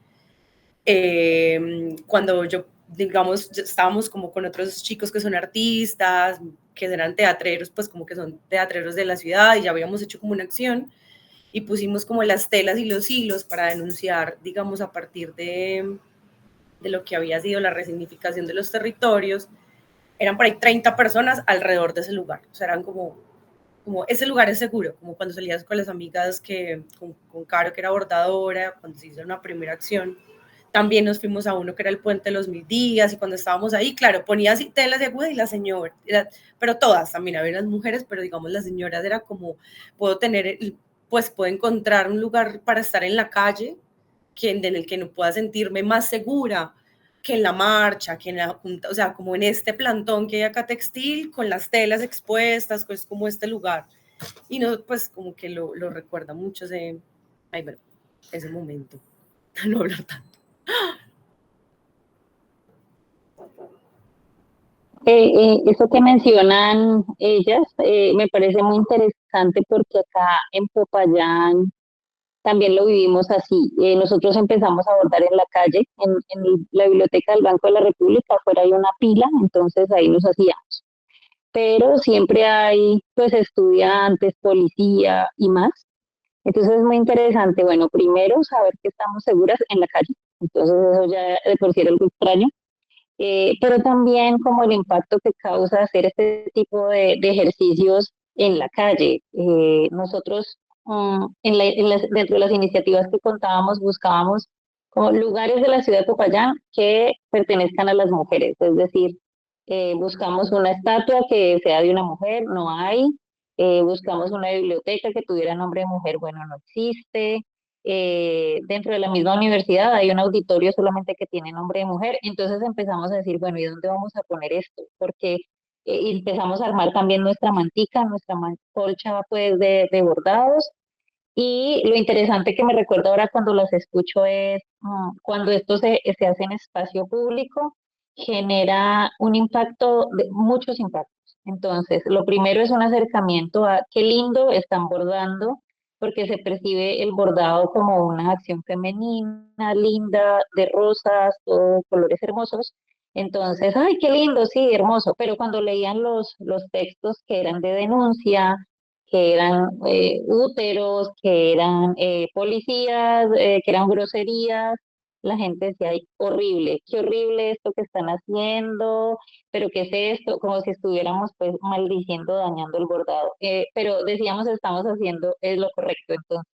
cuando yo, digamos, estábamos como con otros chicos que son artistas, que eran teatreros, pues como que son teatreros de la ciudad y ya habíamos hecho como una acción y pusimos como las telas y los hilos para denunciar, digamos, a partir de lo que había sido la resignificación de los territorios. Eran por ahí 30 personas alrededor de ese lugar, o sea, eran como ese lugar es seguro, como cuando salías con las amigas con Caro, que era bordadora, cuando se hizo una primera acción. También nos fuimos a uno que era el Puente de los 1000 días y cuando estábamos ahí, claro, ponía así telas de aguda y la señora, pero todas también, había las mujeres, pero digamos las señoras era como, puedo encontrar un lugar para estar en la calle en el que no pueda sentirme más segura que en la marcha, que en la junta, o sea, como en este plantón que hay acá textil, con las telas expuestas, pues como este lugar. Y no, pues como que lo recuerda mucho ese momento, no hablar tanto. Eso que mencionan ellas me parece muy interesante porque acá en Popayán también lo vivimos así. Nosotros empezamos a bordar en la calle, en la biblioteca del Banco de la República, afuera hay una pila, entonces ahí nos hacíamos. Pero siempre hay pues estudiantes, policía y más. Entonces es muy interesante, bueno, primero saber que estamos seguras en la calle, entonces eso ya de por sí era algo extraño, pero también como el impacto que causa hacer este tipo de ejercicios en la calle. Nosotros dentro de las iniciativas que contábamos buscábamos como lugares de la ciudad de Popayán que pertenezcan a las mujeres, es decir, buscamos una estatua que sea de una mujer, no hay, buscamos una biblioteca que tuviera nombre de mujer, bueno, no existe. Dentro de la misma universidad hay un auditorio solamente que tiene nombre de mujer, entonces empezamos a decir, bueno, ¿y dónde vamos a poner esto? Porque empezamos a armar también nuestra mantica, nuestra colcha pues de bordados, y lo interesante que me recuerdo ahora cuando las escucho es cuando esto se hace en espacio público, genera un impacto, muchos impactos. Entonces, lo primero es un acercamiento a qué lindo están bordando, porque se percibe el bordado como una acción femenina, linda, de rosas, todo colores hermosos. Entonces, ay, qué lindo, sí, hermoso. Pero cuando leían los textos que eran de denuncia, que eran úteros, que eran policías, que eran groserías. La gente decía, ay, horrible, qué horrible esto que están haciendo, pero ¿qué es esto? Como si estuviéramos pues maldiciendo, dañando el bordado. Pero decíamos, estamos haciendo es lo correcto, entonces.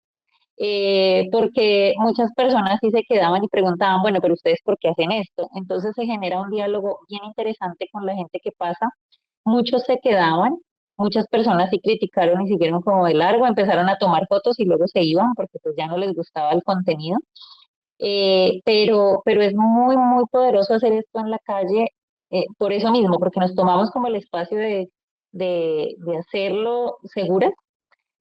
Porque muchas personas sí se quedaban y preguntaban, bueno, pero ustedes ¿por qué hacen esto? Entonces se genera un diálogo bien interesante con la gente que pasa. Muchos se quedaban, muchas personas sí criticaron y siguieron como de largo, empezaron a tomar fotos y luego se iban porque pues ya no les gustaba el contenido. Pero es muy, muy poderoso hacer esto en la calle, por eso mismo, porque nos tomamos como el espacio de hacerlo seguras,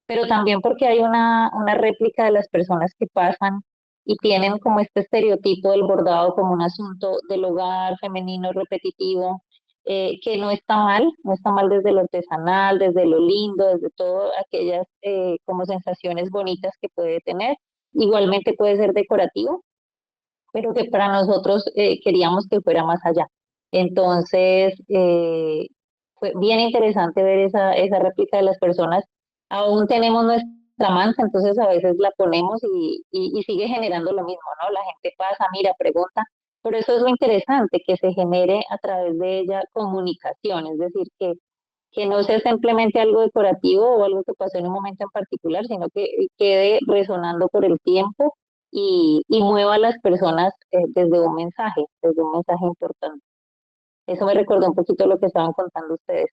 pero también porque hay una réplica de las personas que pasan y tienen como este estereotipo del bordado como un asunto del hogar femenino repetitivo, que no está mal, no está mal desde lo artesanal, desde lo lindo, desde todas aquellas como sensaciones bonitas que puede tener. Igualmente puede ser decorativo, pero que para nosotros queríamos que fuera más allá. Entonces, fue bien interesante ver esa réplica de las personas. Aún tenemos nuestra mancha, entonces a veces la ponemos y sigue generando lo mismo, ¿no? La gente pasa, mira, pregunta, pero eso es lo interesante, que se genere a través de ella comunicación, es decir, que no sea simplemente algo decorativo o algo que pasó en un momento en particular, sino que quede resonando por el tiempo y mueva a las personas desde un mensaje importante. Eso me recordó un poquito lo que estaban contando ustedes.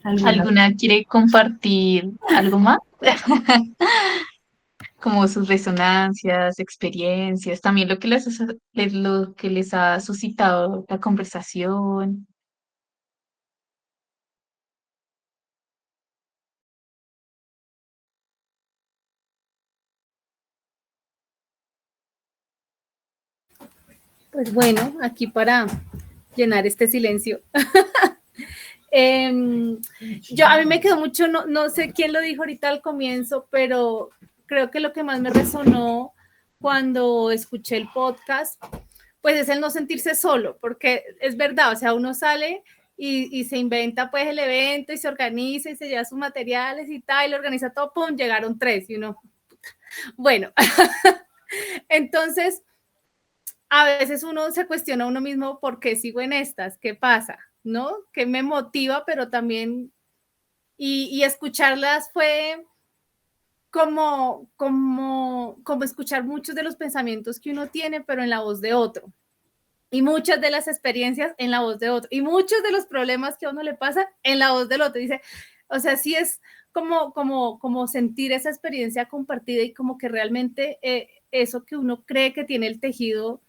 ¿Alguna quiere compartir algo más? Como sus resonancias, experiencias, también lo que les ha suscitado la conversación. Pues bueno, aquí para llenar este silencio. A mí me quedó mucho, no sé quién lo dijo ahorita al comienzo, pero creo que lo que más me resonó cuando escuché el podcast, pues es el no sentirse solo, porque es verdad, o sea, uno sale y se inventa pues el evento y se organiza y se lleva sus materiales y tal, y lo organiza todo, pum, llegaron 3 y uno, bueno, entonces a veces uno se cuestiona a uno mismo por qué sigo en estas, qué pasa, ¿no? ¿Qué me motiva? Pero también, y escucharlas fue como escuchar muchos de los pensamientos que uno tiene, pero en la voz de otro. Y muchas de las experiencias en la voz de otro. Y muchos de los problemas que a uno le pasa en la voz del otro. Dice, o sea, sí es como sentir esa experiencia compartida y como que realmente eso que uno cree que tiene el tejido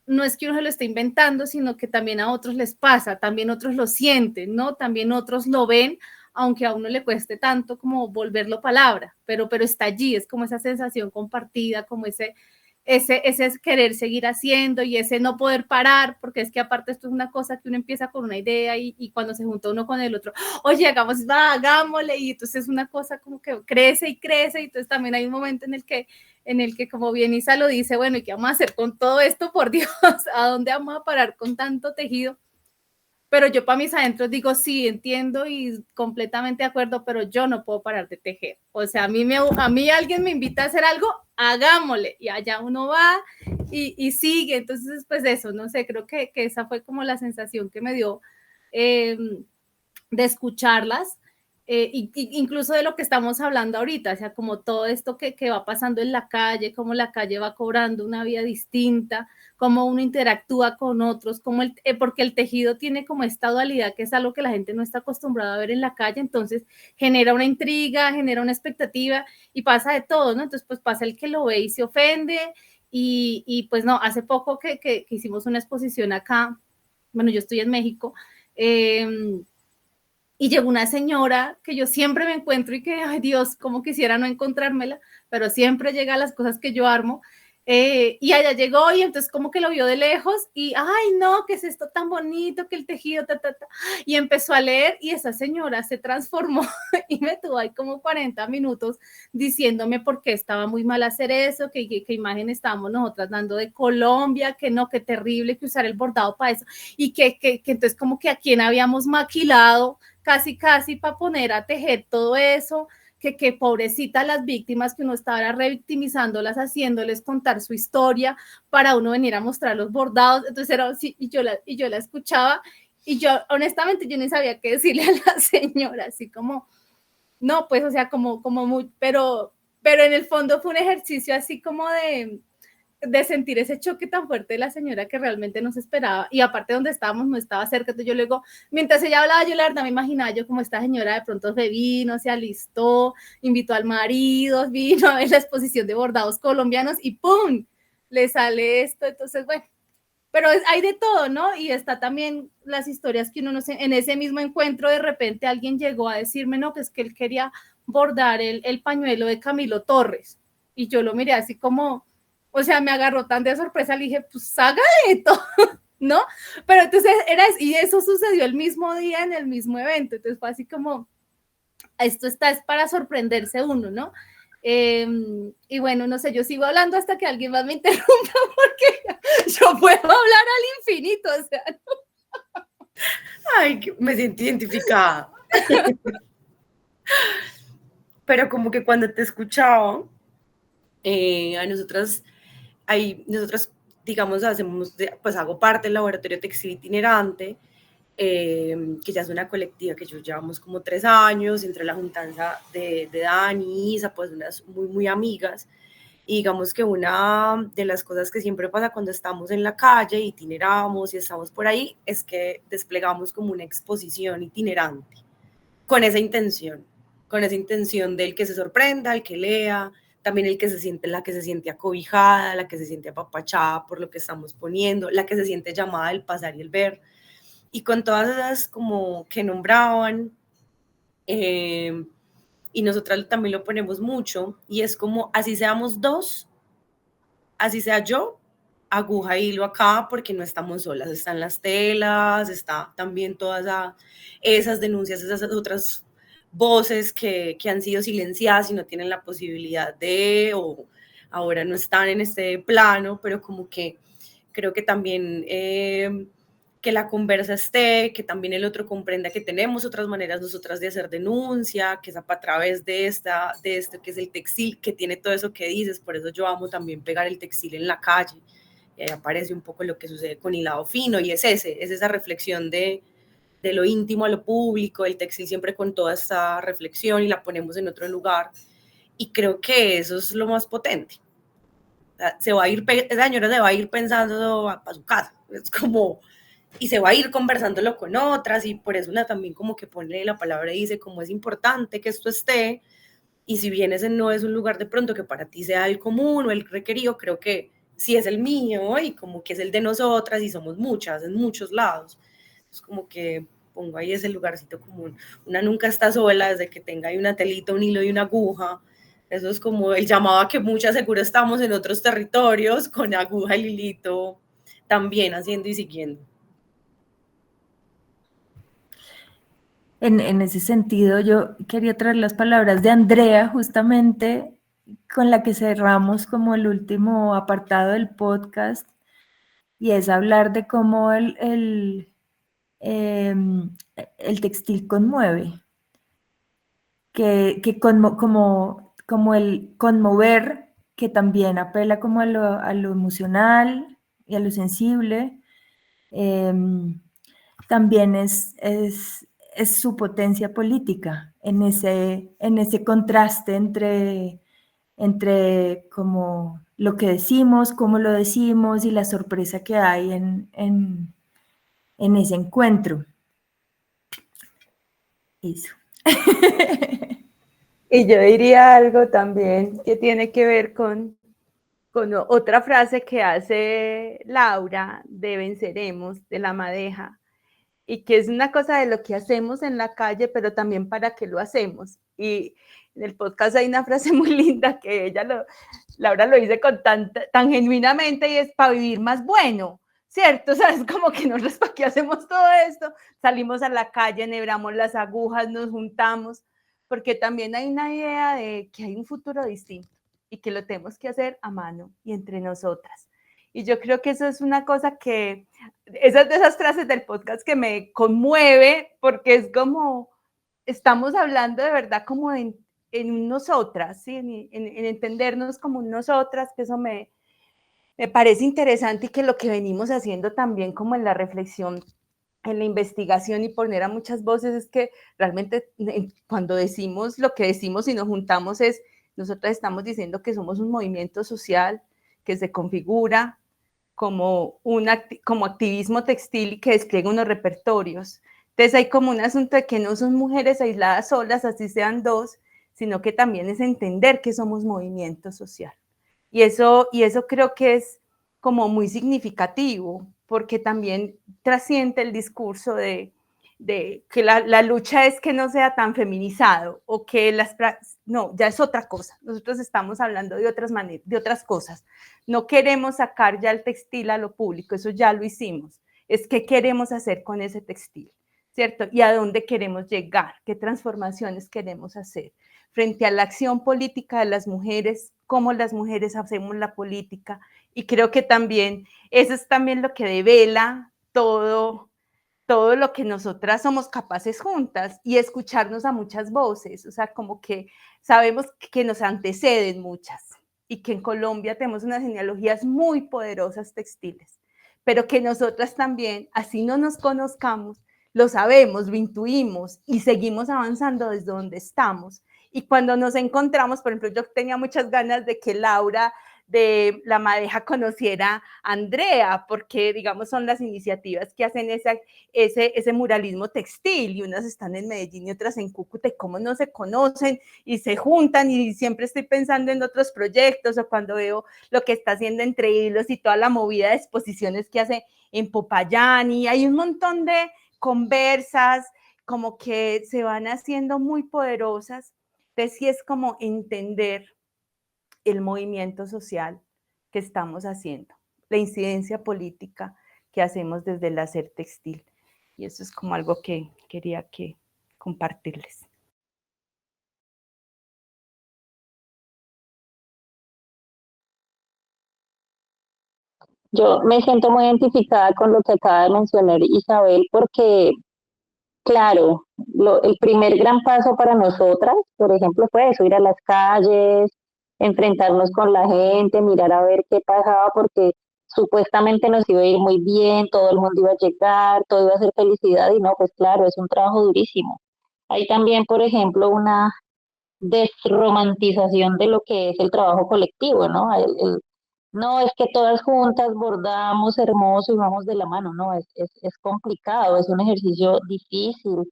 no es que uno se lo esté inventando, sino que también a otros les pasa, también otros lo sienten, ¿no? También otros lo ven, aunque a uno le cueste tanto como volverlo palabra, pero está allí, es como esa sensación compartida, como ese querer seguir haciendo y ese no poder parar, porque es que aparte esto es una cosa que uno empieza con una idea y cuando se junta uno con el otro, oye, hagámosle, y entonces es una cosa como que crece y crece, y entonces también hay un momento en el que como bien Isa lo dice, bueno, ¿y qué vamos a hacer con todo esto? Por Dios, ¿a dónde vamos a parar con tanto tejido? Pero yo para mis adentros digo, sí, entiendo y completamente de acuerdo, pero yo no puedo parar de tejer. O sea, a mí alguien me invita a hacer algo, hagámosle, y allá uno va y sigue. Entonces, pues eso, no sé, creo que esa fue como la sensación que me dio de escucharlas. Incluso de lo que estamos hablando ahorita, o sea, como todo esto que va pasando en la calle, cómo la calle va cobrando una vida distinta, cómo uno interactúa con otros, porque el tejido tiene como esta dualidad que es algo que la gente no está acostumbrada a ver en la calle, entonces genera una intriga, genera una expectativa y pasa de todo, ¿no? Entonces, pues pasa el que lo ve y se ofende y pues no, hace poco que hicimos una exposición acá, bueno, yo estoy en México, y llegó una señora que yo siempre me encuentro y que, ay Dios, como quisiera no encontrármela, pero siempre llega a las cosas que yo armo. Y allá llegó y entonces como que lo vio de lejos y, ay no, ¿qué es esto tan bonito? Que el tejido, y empezó a leer y esa señora se transformó y me tuvo ahí como 40 minutos diciéndome por qué estaba muy mal hacer eso, que imagen estábamos nosotras dando de Colombia, que no, qué terrible que usar el bordado para eso y que entonces como que a quién habíamos maquilado casi para poner a tejer todo eso, que pobrecita las víctimas, que uno estaba revictimizándolas, haciéndoles contar su historia para uno venir a mostrar los bordados. Entonces era así, y yo la escuchaba y yo honestamente yo ni sabía qué decirle a la señora, así como, no, pues, o sea, como muy, pero en el fondo fue un ejercicio así como de sentir ese choque tan fuerte de la señora que realmente no se esperaba, y aparte donde estábamos no estaba cerca, entonces yo luego, mientras ella hablaba, yo la verdad me imaginaba yo como esta señora de pronto se vino, se alistó, invitó al marido, vino a ver la exposición de bordados colombianos y ¡pum! Le sale esto, entonces bueno, pero hay de todo, ¿no? Y está también las historias que uno no sé, en ese mismo encuentro de repente alguien llegó a decirme, no, que es que él quería bordar el pañuelo de Camilo Torres, y yo lo miré así como, o sea, me agarró tan de sorpresa, le dije, pues hágale todo, ¿no? Pero entonces y eso sucedió el mismo día en el mismo evento, entonces fue así como, esto es para sorprenderse uno, ¿no? Y bueno, no sé, yo sigo hablando hasta que alguien más me interrumpa porque yo puedo hablar al infinito, o sea, ¿no? Ay, me siento identificada. Pero como que cuando te escuchaba, a nosotras, digamos, pues hago parte del laboratorio textil itinerante, que ya es una colectiva que yo llevamos como 3 años, entre la juntanza de Dani y Isa, pues unas muy, muy amigas. Y digamos que una de las cosas que siempre pasa cuando estamos en la calle, itineramos y estamos por ahí, es que desplegamos como una exposición itinerante, con esa intención del que se sorprenda, el que lea, también el que se siente, la que se siente acobijada, la que se siente apapachada por lo que estamos poniendo, la que se siente llamada el pasar y el ver. Y con todas esas como que nombraban, y nosotras también lo ponemos mucho, y es como, así seamos 2, así sea yo, aguja y hilo acá, porque no estamos solas, están las telas, está también todas esas denuncias, esas otras voces que han sido silenciadas y no tienen la posibilidad o ahora no están en este plano, pero como que creo que también que la conversa esté, que también el otro comprenda que tenemos otras maneras nosotras de hacer denuncia, que es a través de esto que es el textil, que tiene todo eso que dices, por eso yo amo también pegar el textil en la calle, aparece un poco lo que sucede con Hilado Fino, y es esa reflexión de lo íntimo a lo público, el textil siempre con toda esta reflexión y la ponemos en otro lugar, y creo que eso es lo más potente. Esa señora se va a ir pensando para su casa, es como, y se va a ir conversándolo con otras, y por eso una también como que pone la palabra y dice como es importante que esto esté, y si bien ese no es un lugar de pronto que para ti sea el común o el requerido, creo que sí es el mío y como que es el de nosotras y somos muchas en muchos lados. Es como que pongo ahí ese lugarcito común. Una nunca está sola desde que tenga ahí una telita, un hilo y una aguja. Eso es como el llamado a que muchas seguro estamos en otros territorios con aguja y hilito también haciendo y siguiendo. En ese sentido, yo quería traer las palabras de Andrea, justamente con la que cerramos como el último apartado del podcast, y es hablar de cómo el textil conmueve, como el conmover, que también apela como a lo emocional y a lo sensible, también es su potencia política en ese contraste entre como lo que decimos, cómo lo decimos y la sorpresa que hay en ese encuentro. Eso. Y yo diría algo también que tiene que ver con otra frase que hace Laura de Venceremos, de La Madeja, y que es una cosa de lo que hacemos en la calle, pero también para qué lo hacemos. Y en el podcast hay una frase muy linda que Laura lo dice tan genuinamente, y es para vivir más bueno, ¿cierto? O sea, es como que nosotros, ¿para qué hacemos todo esto? Salimos a la calle, enhebramos las agujas, nos juntamos, porque también hay una idea de que hay un futuro distinto y que lo tenemos que hacer a mano y entre nosotras. Y yo creo que eso es una cosa que, esas de esas frases del podcast que me conmueve, porque es como, estamos hablando de verdad como en nosotras, ¿sí? en entendernos como nosotras, que eso me parece interesante, y que lo que venimos haciendo también como en la reflexión, en la investigación y poner a muchas voces, es que realmente cuando decimos lo que decimos y nos juntamos nosotras estamos diciendo que somos un movimiento social que se configura como activismo textil y que despliega unos repertorios. Entonces hay como un asunto de que no son mujeres aisladas solas, así sean 2, sino que también es entender que somos movimiento social. Y eso creo que es como muy significativo, porque también trasciende el discurso de que la lucha es que no sea tan feminizado, o que no, ya es otra cosa. Nosotros estamos hablando de otras cosas. No queremos sacar ya el textil a lo público, eso ya lo hicimos. Es qué queremos hacer con ese textil. ¿cierto? Y a dónde queremos llegar, qué transformaciones queremos hacer. Frente a la acción política de las mujeres, cómo las mujeres hacemos la política, y creo que también eso es también lo que devela todo lo que nosotras somos capaces juntas y escucharnos a muchas voces, o sea, como que sabemos que nos anteceden muchas y que en Colombia tenemos unas genealogías muy poderosas textiles, pero que nosotras también, así no nos conozcamos, lo sabemos, lo intuimos y seguimos avanzando desde donde estamos. Y cuando nos encontramos, por ejemplo, yo tenía muchas ganas de que Laura de La Madeja conociera a Andrea, porque digamos son las iniciativas que hacen ese muralismo textil, y unas están en Medellín y otras en Cúcuta, y cómo no se conocen y se juntan, y siempre estoy pensando en otros proyectos, o cuando veo lo que está haciendo Entre Hilos y toda la movida de exposiciones que hace en Popayán, y hay un montón de conversas como que se van haciendo muy poderosas. Entonces sí es como entender el movimiento social que estamos haciendo, la incidencia política que hacemos desde el hacer textil. Y eso es como algo que quería compartirles. Yo me siento muy identificada con lo que acaba de mencionar Isabel, porque, claro, el primer gran paso para nosotras, por ejemplo, fue eso, ir a las calles, enfrentarnos con la gente, mirar a ver qué pasaba, porque supuestamente nos iba a ir muy bien, todo el mundo iba a llegar, todo iba a ser felicidad, y no, pues claro, es un trabajo durísimo. Hay también, por ejemplo, una desromantización de lo que es el trabajo colectivo, ¿no? No es que todas juntas bordamos hermoso y vamos de la mano, no, es complicado, es un ejercicio difícil.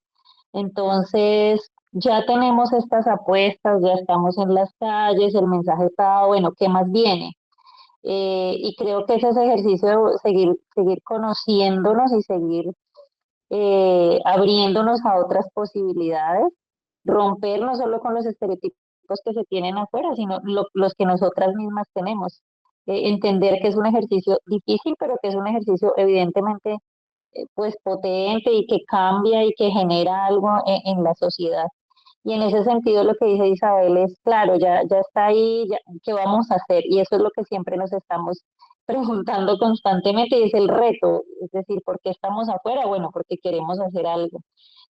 Entonces, ya tenemos estas apuestas, ya estamos en las calles, el mensaje está, bueno, ¿qué más viene? Y creo que ese ejercicio de seguir conociéndonos y seguir abriéndonos a otras posibilidades, romper no solo con los estereotipos que se tienen afuera, sino los que nosotras mismas tenemos. Entender que es un ejercicio difícil, pero que es un ejercicio evidentemente pues potente y que cambia y que genera algo en la sociedad. Y en ese sentido lo que dice Isabel es, claro, ya está ahí, ya, ¿qué vamos a hacer? Y eso es lo que siempre nos estamos preguntando constantemente y es el reto, es decir, ¿por qué estamos afuera? Bueno, porque queremos hacer algo.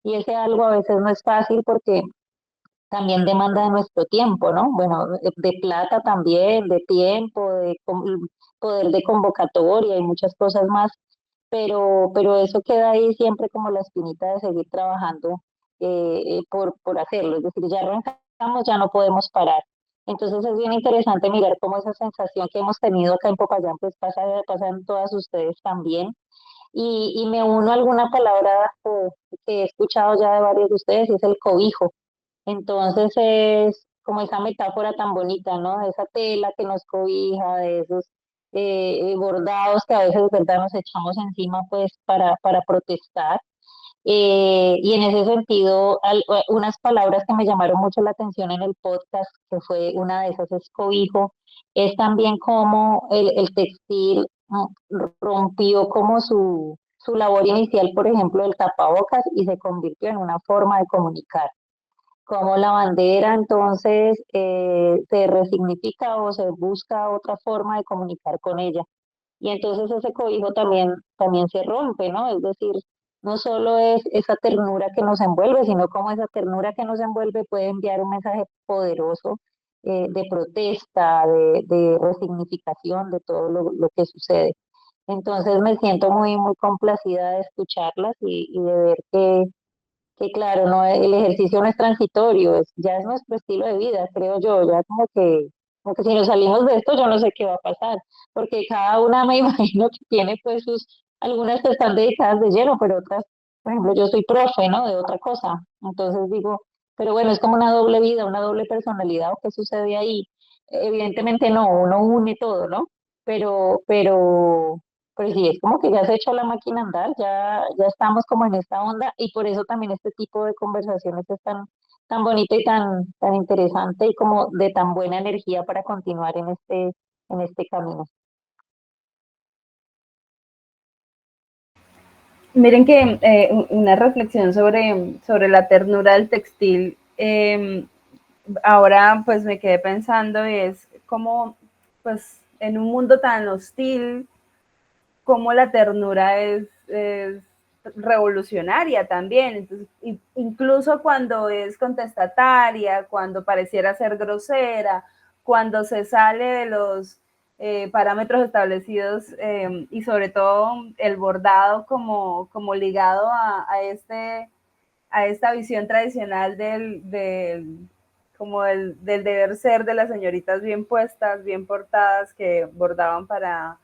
Y ese algo a veces no es fácil porque también demanda de nuestro tiempo, ¿no? Bueno, de plata también, de tiempo, poder de convocatoria y muchas cosas más, pero eso queda ahí siempre como la espinita de seguir trabajando por hacerlo, es decir, ya arrancamos, ya no podemos parar. Entonces es bien interesante mirar cómo esa sensación que hemos tenido acá en Popayán, pues pasa en todas ustedes también. Y me uno a alguna palabra que he escuchado ya de varios de ustedes, y es el cobijo. Entonces es como esa metáfora tan bonita, ¿no? De esa tela que nos cobija, de esos bordados que a veces de verdad nos echamos encima pues para protestar. Y en ese sentido, unas palabras que me llamaron mucho la atención en el podcast, que fue una de esas es cobijo, es también como el textil rompió como su labor inicial, por ejemplo, el tapabocas y se convirtió en una forma de comunicar como la bandera entonces se resignifica o se busca otra forma de comunicar con ella. Y entonces ese cobijo también se rompe, ¿no? Es decir, no solo es esa ternura que nos envuelve, sino como esa ternura que nos envuelve puede enviar un mensaje poderoso de protesta, de resignificación de todo lo que sucede. Entonces me siento muy complacida de escucharlas y de ver que claro, no, el ejercicio no es transitorio, ya es nuestro estilo de vida, creo yo, ya como que si nos salimos de esto, yo no sé qué va a pasar, porque cada una me imagino que tiene pues algunas que están dedicadas de lleno, pero otras, por ejemplo, yo soy profe, ¿no? De otra cosa, entonces digo, pero bueno, es como una doble vida, una doble personalidad, ¿o qué sucede ahí? Evidentemente no, uno une todo, ¿no? Pero pues sí, es como que ya se echó la máquina a andar, ya estamos como en esta onda y por eso también este tipo de conversaciones es tan bonito y tan interesante y como de tan buena energía para continuar en este camino. Miren que una reflexión sobre la ternura del textil, ahora pues me quedé pensando y es como pues en un mundo tan hostil, como la ternura es revolucionaria también. Entonces, incluso cuando es contestataria, cuando pareciera ser grosera, cuando se sale de los parámetros establecidos y sobre todo el bordado como ligado a esta visión tradicional como del deber ser de las señoritas bien puestas, bien portadas, que bordaban para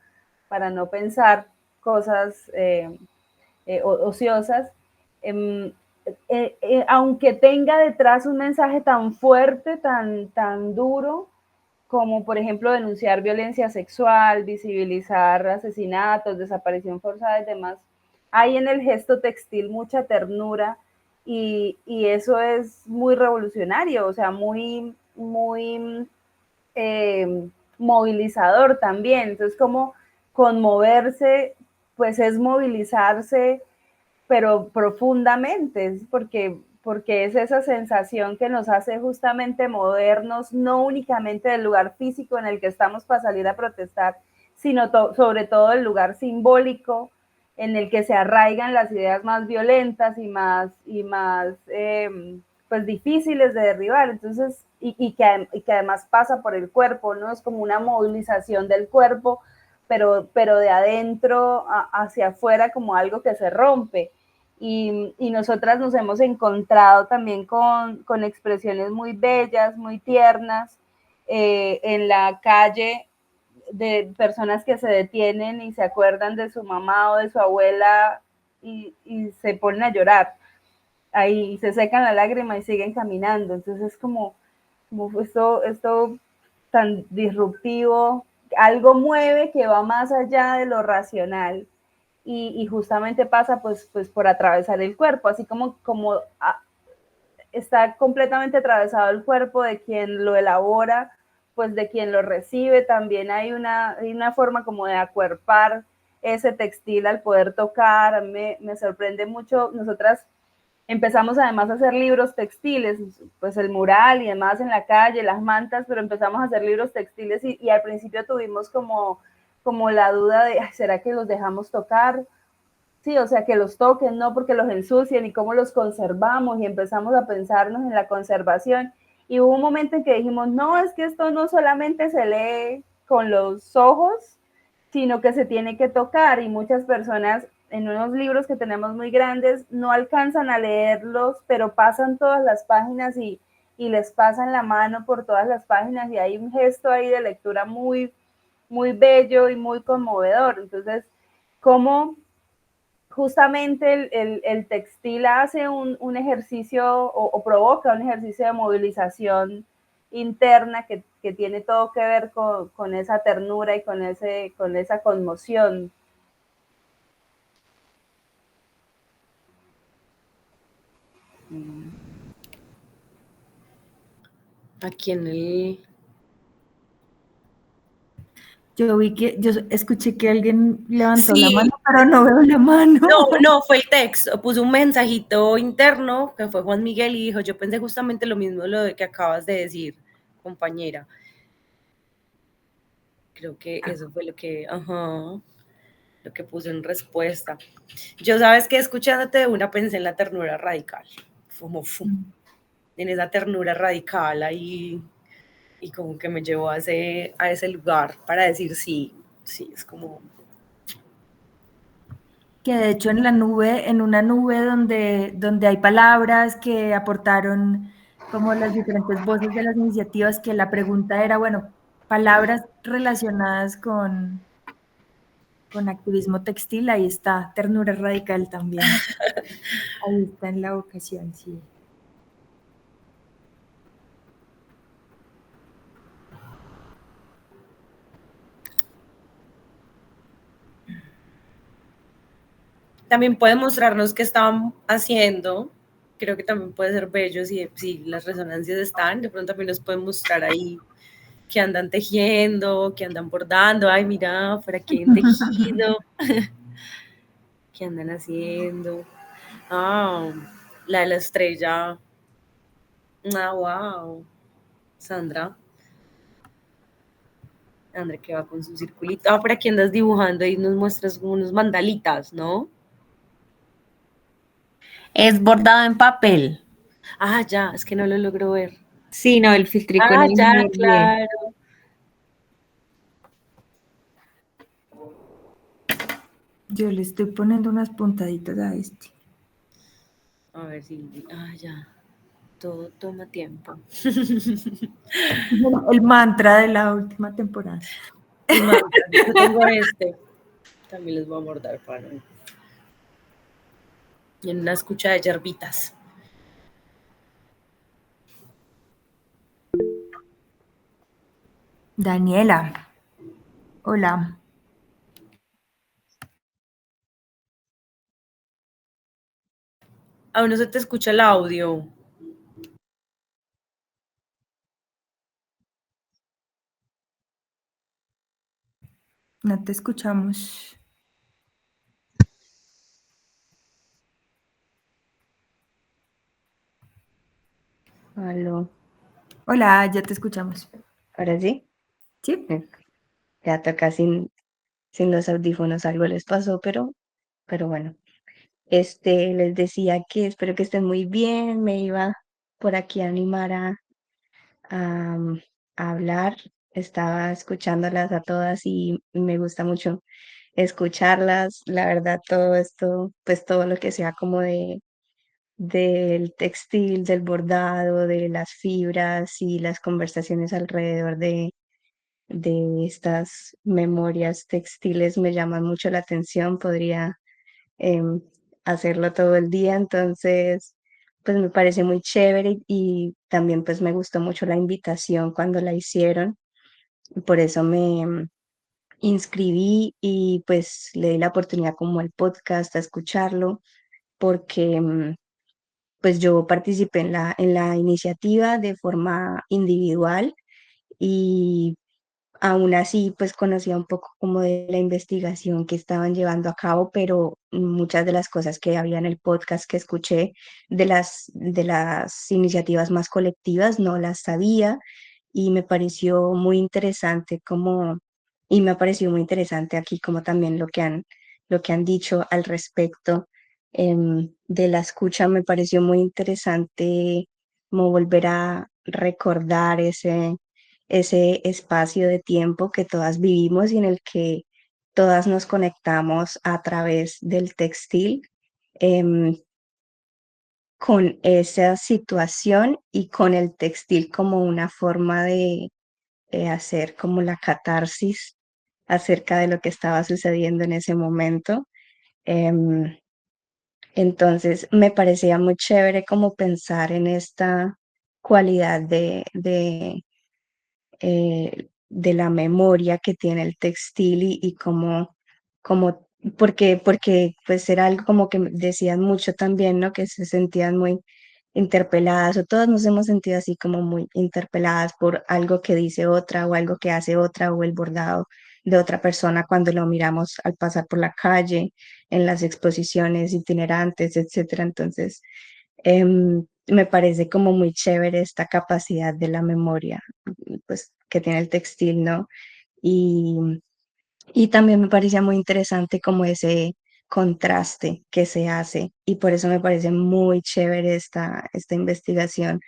no pensar cosas ociosas, aunque tenga detrás un mensaje tan fuerte, tan duro, como por ejemplo denunciar violencia sexual, visibilizar asesinatos, desaparición forzada y demás, hay en el gesto textil mucha ternura y eso es muy revolucionario, o sea, muy movilizador también. Entonces, como conmoverse, pues es movilizarse, pero profundamente, porque es esa sensación que nos hace justamente movernos, no únicamente del lugar físico en el que estamos para salir a protestar, sino sobre todo el lugar simbólico en el que se arraigan las ideas más violentas y más pues difíciles de derribar. Entonces, y que además pasa por el cuerpo, ¿no? Es como una movilización del cuerpo, pero de adentro hacia afuera como algo que se rompe. Y nosotras nos hemos encontrado también con expresiones muy bellas, muy tiernas, en la calle, de personas que se detienen y se acuerdan de su mamá o de su abuela y se ponen a llorar. Ahí se secan la lágrima y siguen caminando. Entonces es como esto tan disruptivo, algo mueve que va más allá de lo racional y justamente pasa pues por atravesar el cuerpo, así como está completamente atravesado el cuerpo de quien lo elabora, pues de quien lo recibe, también hay una forma como de acuerpar ese textil al poder tocar. Me sorprende mucho. Nosotras empezamos además a hacer libros textiles, pues el mural y demás en la calle, las mantas, pero empezamos a hacer libros textiles y al principio tuvimos como la duda de, ¿será que los dejamos tocar? Sí, o sea, que los toquen, no porque los ensucien y cómo los conservamos y empezamos a pensarnos en la conservación. Y hubo un momento en que dijimos, no, es que esto no solamente se lee con los ojos, sino que se tiene que tocar y muchas personas en unos libros que tenemos muy grandes no alcanzan a leerlos, pero pasan todas las páginas y les pasan la mano por todas las páginas y hay un gesto ahí de lectura muy, muy bello y muy conmovedor. Entonces, ¿cómo justamente el textil hace un ejercicio o provoca un ejercicio de movilización interna que tiene todo que ver con esa ternura y con esa conmoción? Aquí en el... Yo escuché que alguien levantó la Sí, mano, pero no veo la mano. no, fue el texto, puso un mensajito interno que fue Juan Miguel y dijo, yo pensé justamente lo mismo lo que acabas de decir, compañera. Creo que eso fue lo que puse en respuesta. Yo sabes que escuchándote una pensé en la ternura radical, como en esa ternura radical ahí y como que me llevó a ese lugar para decir sí, es como... Que de hecho en una nube donde hay palabras que aportaron como las diferentes voces de las iniciativas, que la pregunta era, bueno, palabras relacionadas con activismo textil, ahí está, ternura radical también. Ahí está en la ocasión, sí. También puede mostrarnos qué están haciendo, creo que también puede ser bello si las resonancias están, de pronto también nos pueden mostrar ahí que andan tejiendo, que andan bordando, ay mira, por aquí hay un tejido. ¿Qué andan haciendo? Ah, la de la estrella. Ah, wow. Sandra. André que va con su circulito. Ah, por aquí andas dibujando y nos muestras como unos mandalitas, ¿no? Es bordado en papel. Ah, ya, es que no lo logro ver. Sí, no, el filtrico Ah, no ya, viene bien. claro. Yo le estoy poniendo unas puntaditas a este. A ver si. Ah, ya. Todo toma tiempo. El mantra de la última temporada. El mantra. Yo tengo este. También les voy a mordar para. Y en una escucha de yerbitas. Daniela, hola. Aún no se te escucha el audio. No te escuchamos. Aló, Hola, ya te escuchamos. ahora sí. ¿Sí? Ya toca sin los audífonos, algo les pasó, pero bueno. Les decía que espero que estén muy bien. Me iba por aquí a animar a hablar. Estaba escuchándolas a todas y me gusta mucho escucharlas. La verdad, todo esto, pues todo lo que sea como del textil, del bordado, de las fibras y las conversaciones alrededor de estas memorias textiles me llaman mucho la atención. Podría em, hacerlo todo el día, entonces pues me parece muy chévere y también pues me gustó mucho la invitación cuando la hicieron, y por eso me inscribí y pues le di la oportunidad como al podcast a escucharlo, porque pues yo participé en la iniciativa de forma individual y aún así, pues conocía un poco como de la investigación que estaban llevando a cabo, pero muchas de las cosas que había en el podcast que escuché de las iniciativas más colectivas no las sabía y me pareció muy interesante y me ha parecido muy interesante aquí como también lo que han dicho al respecto de la escucha. Me pareció muy interesante como volver a recordar ese espacio de tiempo que todas vivimos y en el que todas nos conectamos a través del textil, em, con esa situación y con el textil como una forma de hacer como la catarsis acerca de lo que estaba sucediendo en ese momento. Em, entonces me parecía muy chévere como pensar en esta cualidad de la memoria que tiene el textil y porque pues era algo como que decían mucho también, ¿no? Que se sentían muy interpeladas, o todas nos hemos sentido así como muy interpeladas por algo que dice otra o algo que hace otra o el bordado de otra persona cuando lo miramos al pasar por la calle, en las exposiciones itinerantes, etcétera. Entonces, me parece como muy chévere esta capacidad de la memoria, pues, que tiene el textil, ¿no? Y, y también me parecía muy interesante como ese contraste que se hace, y por eso me parece muy chévere esta investigación,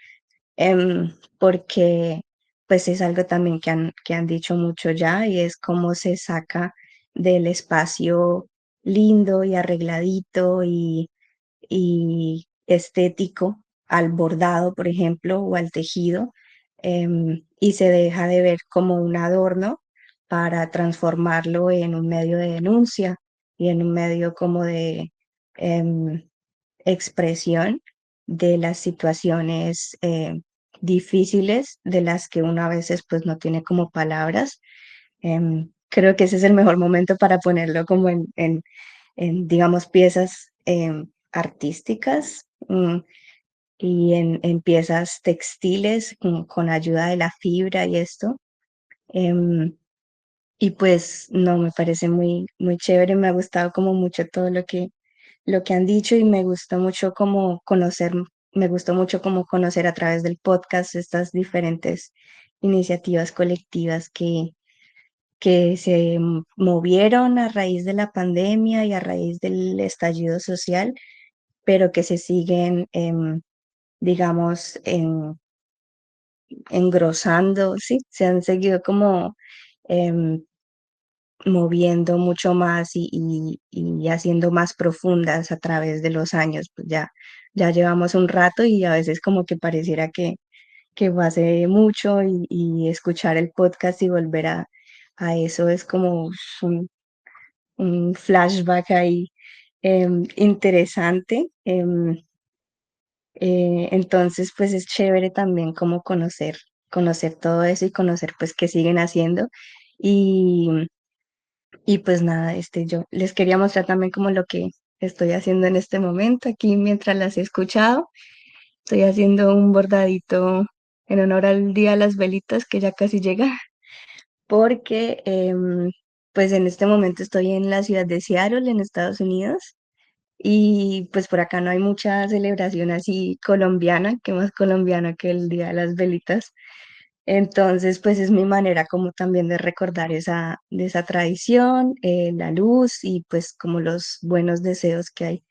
porque pues es algo también que han dicho mucho ya, y es cómo se saca del espacio lindo y arregladito y estético al bordado, por ejemplo, o al tejido, y se deja de ver como un adorno para transformarlo en un medio de denuncia y en un medio como de em, expresión de las situaciones difíciles de las que uno a veces pues no tiene como palabras. Creo que ese es el mejor momento para ponerlo como en, digamos, piezas artísticas, y en piezas textiles con ayuda de la fibra y esto. em, y pues no, me parece muy, muy chévere. Me ha gustado como mucho todo lo que lo que han dicho y me gustó mucho como conocer, me gustó mucho como conocer a través del podcast estas diferentes iniciativas colectivas que se movieron a raíz de la pandemia y a raíz del estallido social, pero que se siguen, digamos, engrosando, sí, se han seguido como em, moviendo mucho más y haciendo más profundas a través de los años. Pues ya llevamos un rato y a veces como que pareciera que fue hace mucho y escuchar el podcast y volver a eso es como un flashback ahí interesante. Entonces, pues es chévere también como conocer todo eso y conocer pues qué siguen haciendo. Y, y pues nada, yo les quería mostrar también como lo que estoy haciendo en este momento aquí mientras las he escuchado. Estoy haciendo un bordadito en honor al Día de las Velitas que ya casi llega, porque pues en este momento estoy en la ciudad de Seattle, en Estados Unidos. Y pues por acá no hay mucha celebración así colombiana, que más colombiana que el Día de las Velitas. Entonces, pues es mi manera como también de recordar de esa tradición, la luz y pues como los buenos deseos que hay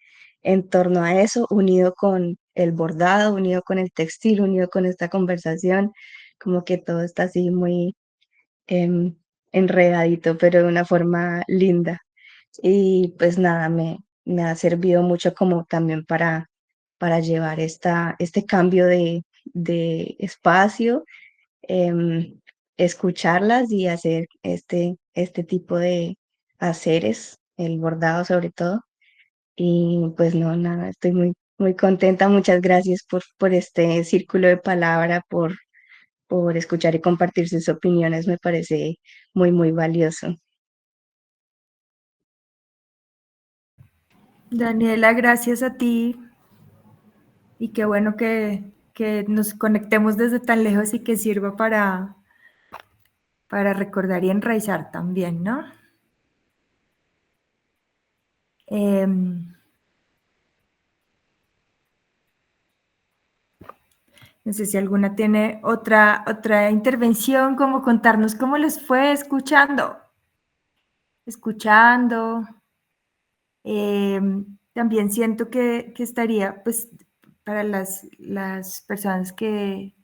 en torno a eso, unido con el bordado, unido con el textil, unido con esta conversación, como que todo está así muy em, enredadito, pero de una forma linda. Y pues nada, me ha servido mucho como también para llevar este cambio de espacio, em, escucharlas y hacer este tipo de haceres, el bordado sobre todo. Y pues no, nada, estoy muy contenta. Muchas gracias por este círculo de palabra, por escuchar y compartir sus opiniones. Me parece muy valioso. Daniela, gracias a ti y qué bueno que nos conectemos desde tan lejos y que sirva para recordar y enraizar también, ¿no? No sé si alguna tiene otra intervención, como contarnos cómo les fue escuchando. También siento que estaría, pues, para las personas que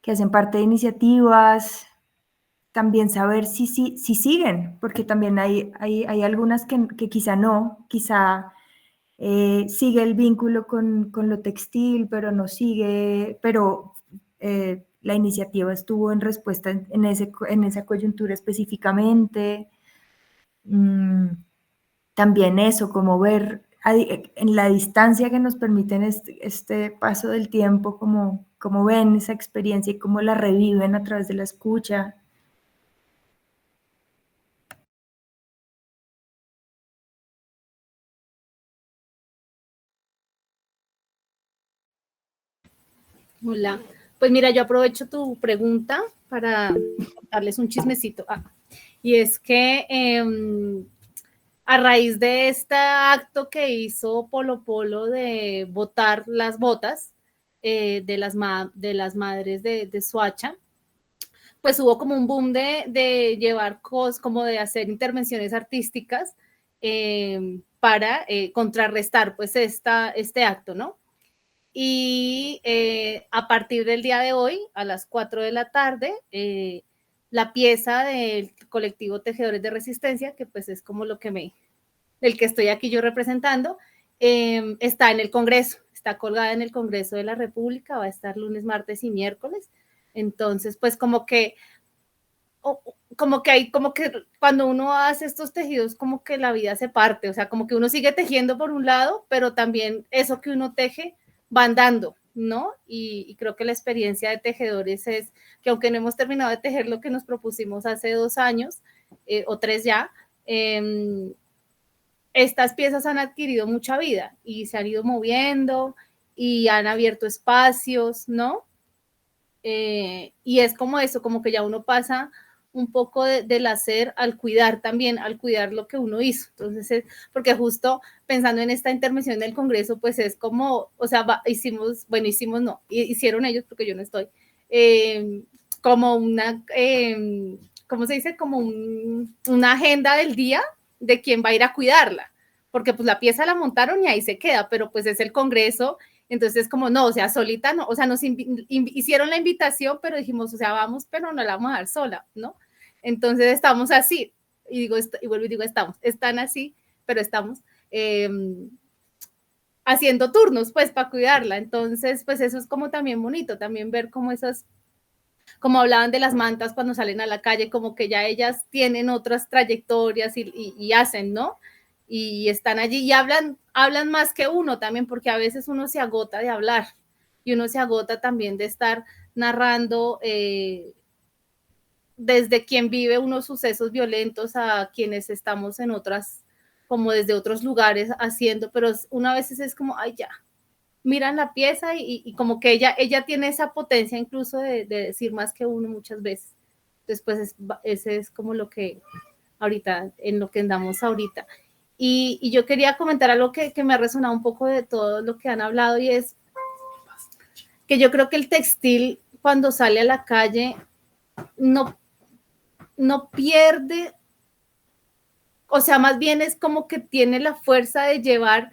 hacen parte de iniciativas, también saber si siguen, porque también hay algunas que quizá no, quizá sigue el vínculo con lo textil, pero no sigue, pero la iniciativa estuvo en respuesta en esa coyuntura específicamente. También eso, como ver en la distancia que nos permiten este paso del tiempo, como ven esa experiencia y cómo la reviven a través de la escucha. Hola, pues mira, yo aprovecho tu pregunta para darles un chismecito. Y es que a raíz de este acto que hizo Polo Polo de botar las botas de las madres de Soacha, pues hubo como un boom de llevar cosas, como de hacer intervenciones artísticas para contrarrestar pues este acto, ¿no? Y a partir del día de hoy, a las 4 de la tarde, la pieza del colectivo Tejedores de Resistencia, que pues es como el que estoy aquí yo representando, está en el Congreso, está colgada en el Congreso de la República, va a estar lunes, martes y miércoles. Entonces, pues como que cuando uno hace estos tejidos, como que la vida se parte, o sea, como que uno sigue tejiendo por un lado, pero también eso que uno teje va andando, ¿no? Y creo que la experiencia de tejedores es que aunque no hemos terminado de tejer lo que nos propusimos hace 2 años o 3 ya, estas piezas han adquirido mucha vida y se han ido moviendo y han abierto espacios, ¿no? Y es como eso, como que ya uno pasa un poco del hacer al cuidar también, al cuidar lo que uno hizo. Entonces, porque justo pensando en esta intervención del Congreso, pues es como, o sea, hicieron ellos porque yo no estoy, como una, ¿cómo se dice? Como una agenda del día de quién va a ir a cuidarla, porque pues la pieza la montaron y ahí se queda, pero pues es el Congreso. Entonces, como no, o sea, solita no, o sea, nos hicieron la invitación, pero dijimos, o sea, vamos, pero no la vamos a dar sola, ¿no? Entonces estamos así, y digo, y vuelvo y digo, están así, pero estamos haciendo turnos, pues, para cuidarla. Entonces, pues eso es como también bonito, también ver cómo esas, como hablaban de las mantas cuando salen a la calle, como que ya ellas tienen otras trayectorias y hacen, ¿no? Y están allí y hablan más que uno también, porque a veces uno se agota de hablar y uno se agota también de estar narrando desde quien vive unos sucesos violentos a quienes estamos en otras, como desde otros lugares haciendo, pero una vez es como, ay, ya, miran la pieza y como que ella tiene esa potencia incluso de decir más que uno muchas veces. Entonces, pues ese es como lo que ahorita, en lo que andamos ahorita. Y yo quería comentar algo que me ha resonado un poco de todo lo que han hablado, y es que yo creo que el textil cuando sale a la calle no pierde, o sea, más bien es como que tiene la fuerza de llevar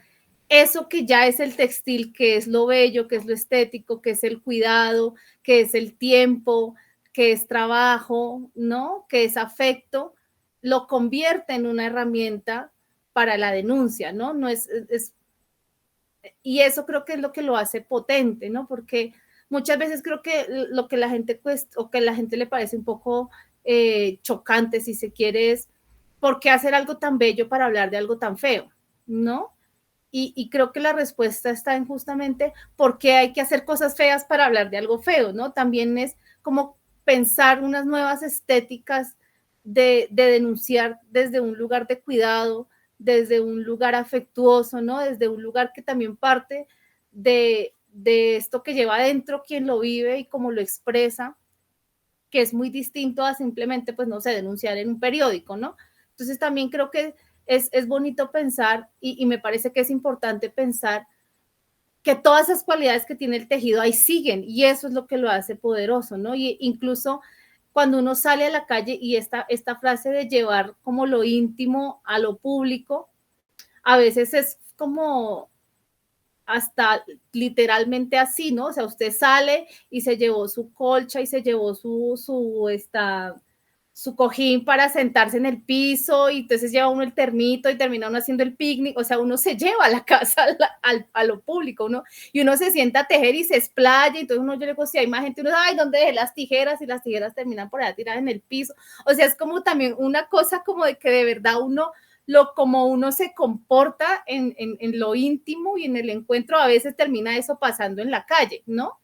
eso que ya es el textil, que es lo bello, que es lo estético, que es el cuidado, que es el tiempo, que es trabajo, ¿no? Que es afecto, lo convierte en una herramienta para la denuncia, ¿no? No es, y eso creo que es lo que lo hace potente, ¿no? Porque muchas veces creo que lo que la gente cuesta, o que a la gente le parece un poco chocante, si se quiere, es ¿por qué hacer algo tan bello para hablar de algo tan feo? ¿No? Y creo que la respuesta está en justamente por qué hay que hacer cosas feas para hablar de algo feo, ¿no? También es como pensar unas nuevas estéticas de denunciar desde un lugar de cuidado, desde un lugar afectuoso, ¿no? Desde un lugar que también parte de esto que lleva adentro quien lo vive y cómo lo expresa, que es muy distinto a simplemente, pues, no sé, denunciar en un periódico, ¿no? Entonces también creo que es bonito pensar y me parece que es importante pensar que todas esas cualidades que tiene el tejido ahí siguen, y eso es lo que lo hace poderoso, ¿no? Y incluso cuando uno sale a la calle y esta frase de llevar como lo íntimo a lo público, a veces es como hasta literalmente así, ¿no? O sea, usted sale y se llevó su colcha y se llevó su cojín para sentarse en el piso, y entonces lleva uno el termito y termina uno haciendo el picnic. O sea, uno se lleva a la casa a lo público, ¿no? Y uno se sienta a tejer y se explaya, y entonces yo le digo, si hay más gente, uno, ay, ¿dónde dejé las tijeras? Y las tijeras terminan por allá tiradas en el piso. O sea, es como también una cosa como de que de verdad como uno se comporta en lo íntimo y en el encuentro, a veces termina eso pasando en la calle, ¿no?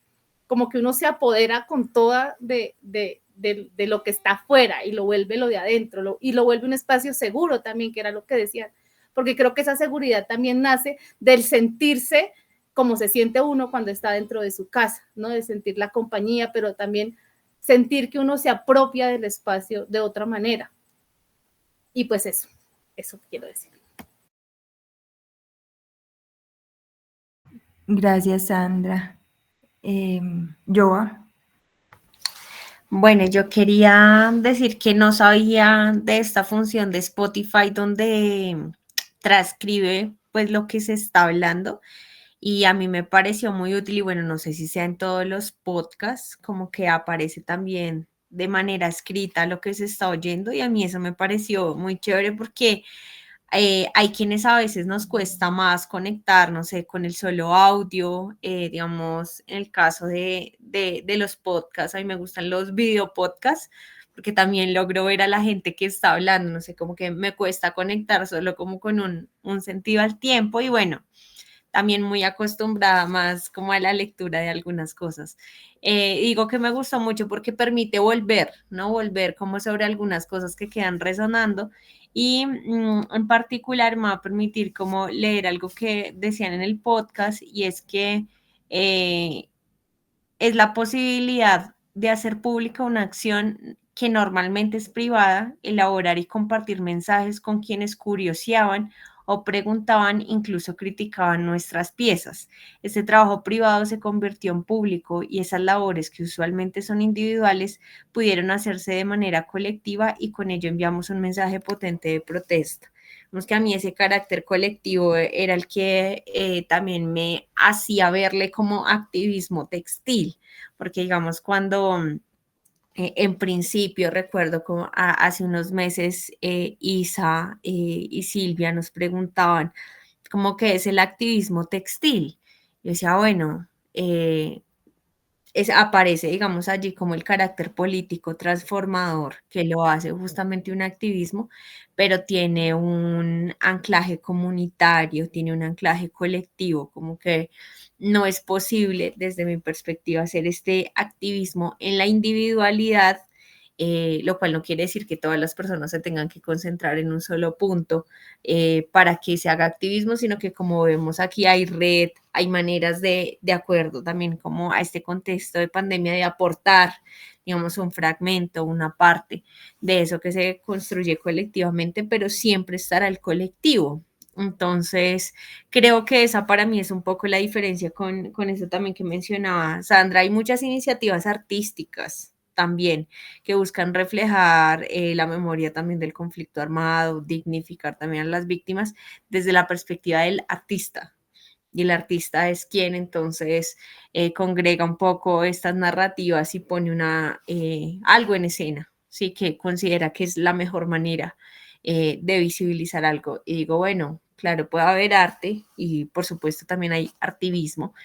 Como que uno se apodera con toda de lo que está afuera y lo vuelve lo de adentro, y lo vuelve un espacio seguro también, que era lo que decían, porque creo que esa seguridad también nace del sentirse como se siente uno cuando está dentro de su casa, ¿no? De sentir la compañía, pero también sentir que uno se apropia del espacio de otra manera. Y pues eso quiero decir. Gracias, Sandra. Joa. Bueno, yo quería decir que no sabía de esta función de Spotify donde transcribe pues lo que se está hablando, y a mí me pareció muy útil, y bueno, no sé si sea en todos los podcasts, como que aparece también de manera escrita lo que se está oyendo, y a mí eso me pareció muy chévere porque hay quienes a veces nos cuesta más conectar, no sé, con el solo audio, digamos, en el caso de los podcasts, a mí me gustan los video podcasts, porque también logro ver a la gente que está hablando, no sé, como que me cuesta conectar solo como con un sentido al tiempo, y bueno, también muy acostumbrada más como a la lectura de algunas cosas. Digo que me gustó mucho porque permite volver, ¿no? Volver como sobre algunas cosas que quedan resonando, y en particular me va a permitir como leer algo que decían en el podcast, y es que es la posibilidad de hacer pública una acción que normalmente es privada, elaborar y compartir mensajes con quienes curioseaban o preguntaban, incluso criticaban nuestras piezas. Este trabajo privado se convirtió en público y esas labores que usualmente son individuales pudieron hacerse de manera colectiva y con ello enviamos un mensaje potente de protesta. Vemos que a mí ese carácter colectivo era el que también me hacía verle como activismo textil, porque digamos cuando en principio recuerdo como hace unos meses Isa y Silvia nos preguntaban cómo que es el activismo textil. Yo decía, bueno, aparece, digamos, allí como el carácter político transformador que lo hace justamente un activismo, pero tiene un anclaje comunitario, tiene un anclaje colectivo, como que no es posible, desde mi perspectiva, hacer este activismo en la individualidad, lo cual no quiere decir que todas las personas se tengan que concentrar en un solo punto para que se haga activismo, sino que como vemos aquí hay red, hay maneras de acuerdo también como a este contexto de pandemia de aportar, digamos, un fragmento, una parte de eso que se construye colectivamente, pero siempre estará el colectivo. Entonces, creo que esa para mí es un poco la diferencia con eso también que mencionaba Sandra. Hay muchas iniciativas artísticas también que buscan reflejar la memoria también del conflicto armado, dignificar también a las víctimas desde la perspectiva del artista. Y el artista es quien entonces congrega un poco estas narrativas y pone algo en escena, ¿sí? Que considera que es la mejor manera de visibilizar algo. Y digo, bueno, claro, puede haber arte y por supuesto también hay activismo,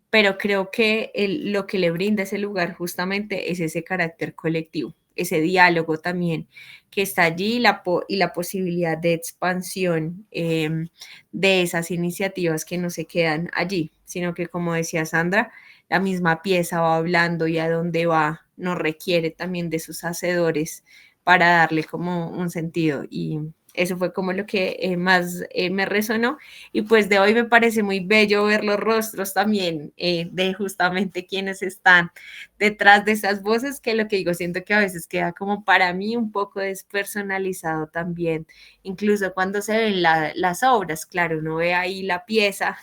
pero creo que lo que le brinda ese lugar justamente es ese carácter colectivo, ese diálogo también que está allí y la posibilidad de expansión de esas iniciativas que no se quedan allí, sino que como decía Sandra, la misma pieza va hablando y a dónde va nos requiere también de sus hacedores para darle como un sentido y eso fue como lo que más me resonó y pues de hoy me parece muy bello ver los rostros también de justamente quienes están detrás de esas voces, que lo que digo, siento que a veces queda como para mí un poco despersonalizado también, incluso cuando se ven las obras, claro, uno ve ahí la pieza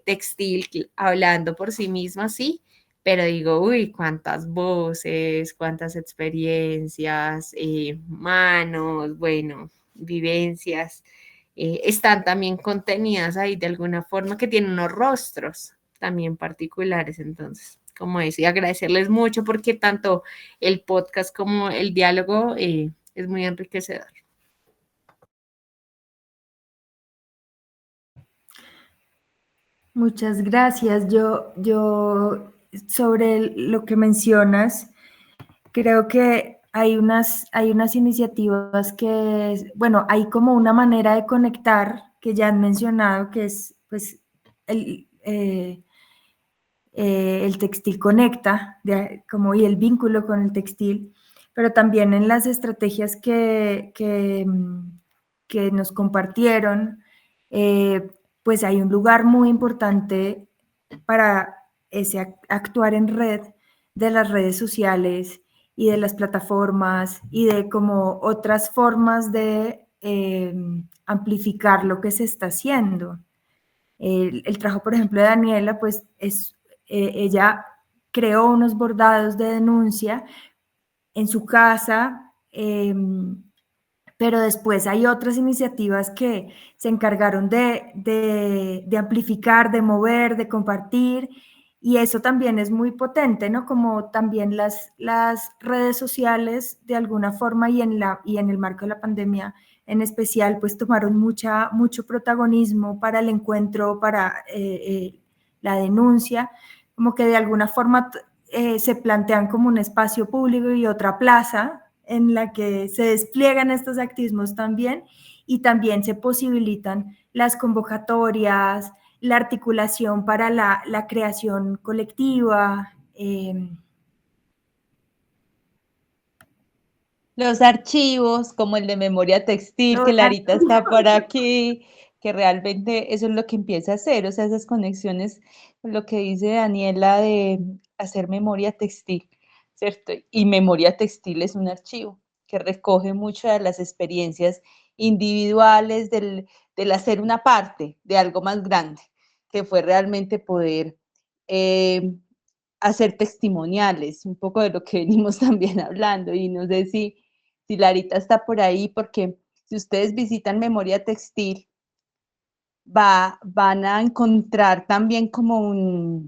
textil hablando por sí misma, sí, pero digo, uy, cuántas voces, cuántas experiencias, manos, bueno, vivencias, están también contenidas ahí de alguna forma que tienen unos rostros también particulares, entonces, como eso, y agradecerles mucho porque tanto el podcast como el diálogo es muy enriquecedor. Muchas gracias. Yo sobre lo que mencionas, creo que hay unas iniciativas que, bueno, hay como una manera de conectar que ya han mencionado, que es pues el textil conecta, como y el vínculo con el textil, pero también en las estrategias que nos compartieron, pues hay un lugar muy importante para ese actuar en red de las redes sociales y de las plataformas y de como otras formas de amplificar lo que se está haciendo. El trabajo, por ejemplo, de Daniela, pues ella creó unos bordados de denuncia en su casa, pero después hay otras iniciativas que se encargaron de amplificar, de mover, de compartir, y eso también es muy potente, ¿no? Como también las redes sociales, de alguna forma, y en el marco de la pandemia en especial, pues tomaron mucho protagonismo para el encuentro, para la denuncia, como que de alguna forma se plantean como un espacio público y otra plaza en la que se despliegan estos activismos también y también se posibilitan las convocatorias, la articulación para la creación colectiva. Los archivos, como el de Memoria Textil, que Larita está por aquí, que realmente eso es lo que empieza a hacer, o sea, esas conexiones, lo que dice Daniela de hacer memoria textil. ¿cierto? Y memoria textil es un archivo que recoge muchas de las experiencias individuales del hacer una parte de algo más grande, que fue realmente poder hacer testimoniales, un poco de lo que venimos también hablando, y no sé si Larita está por ahí, porque si ustedes visitan Memoria Textil, van a encontrar también como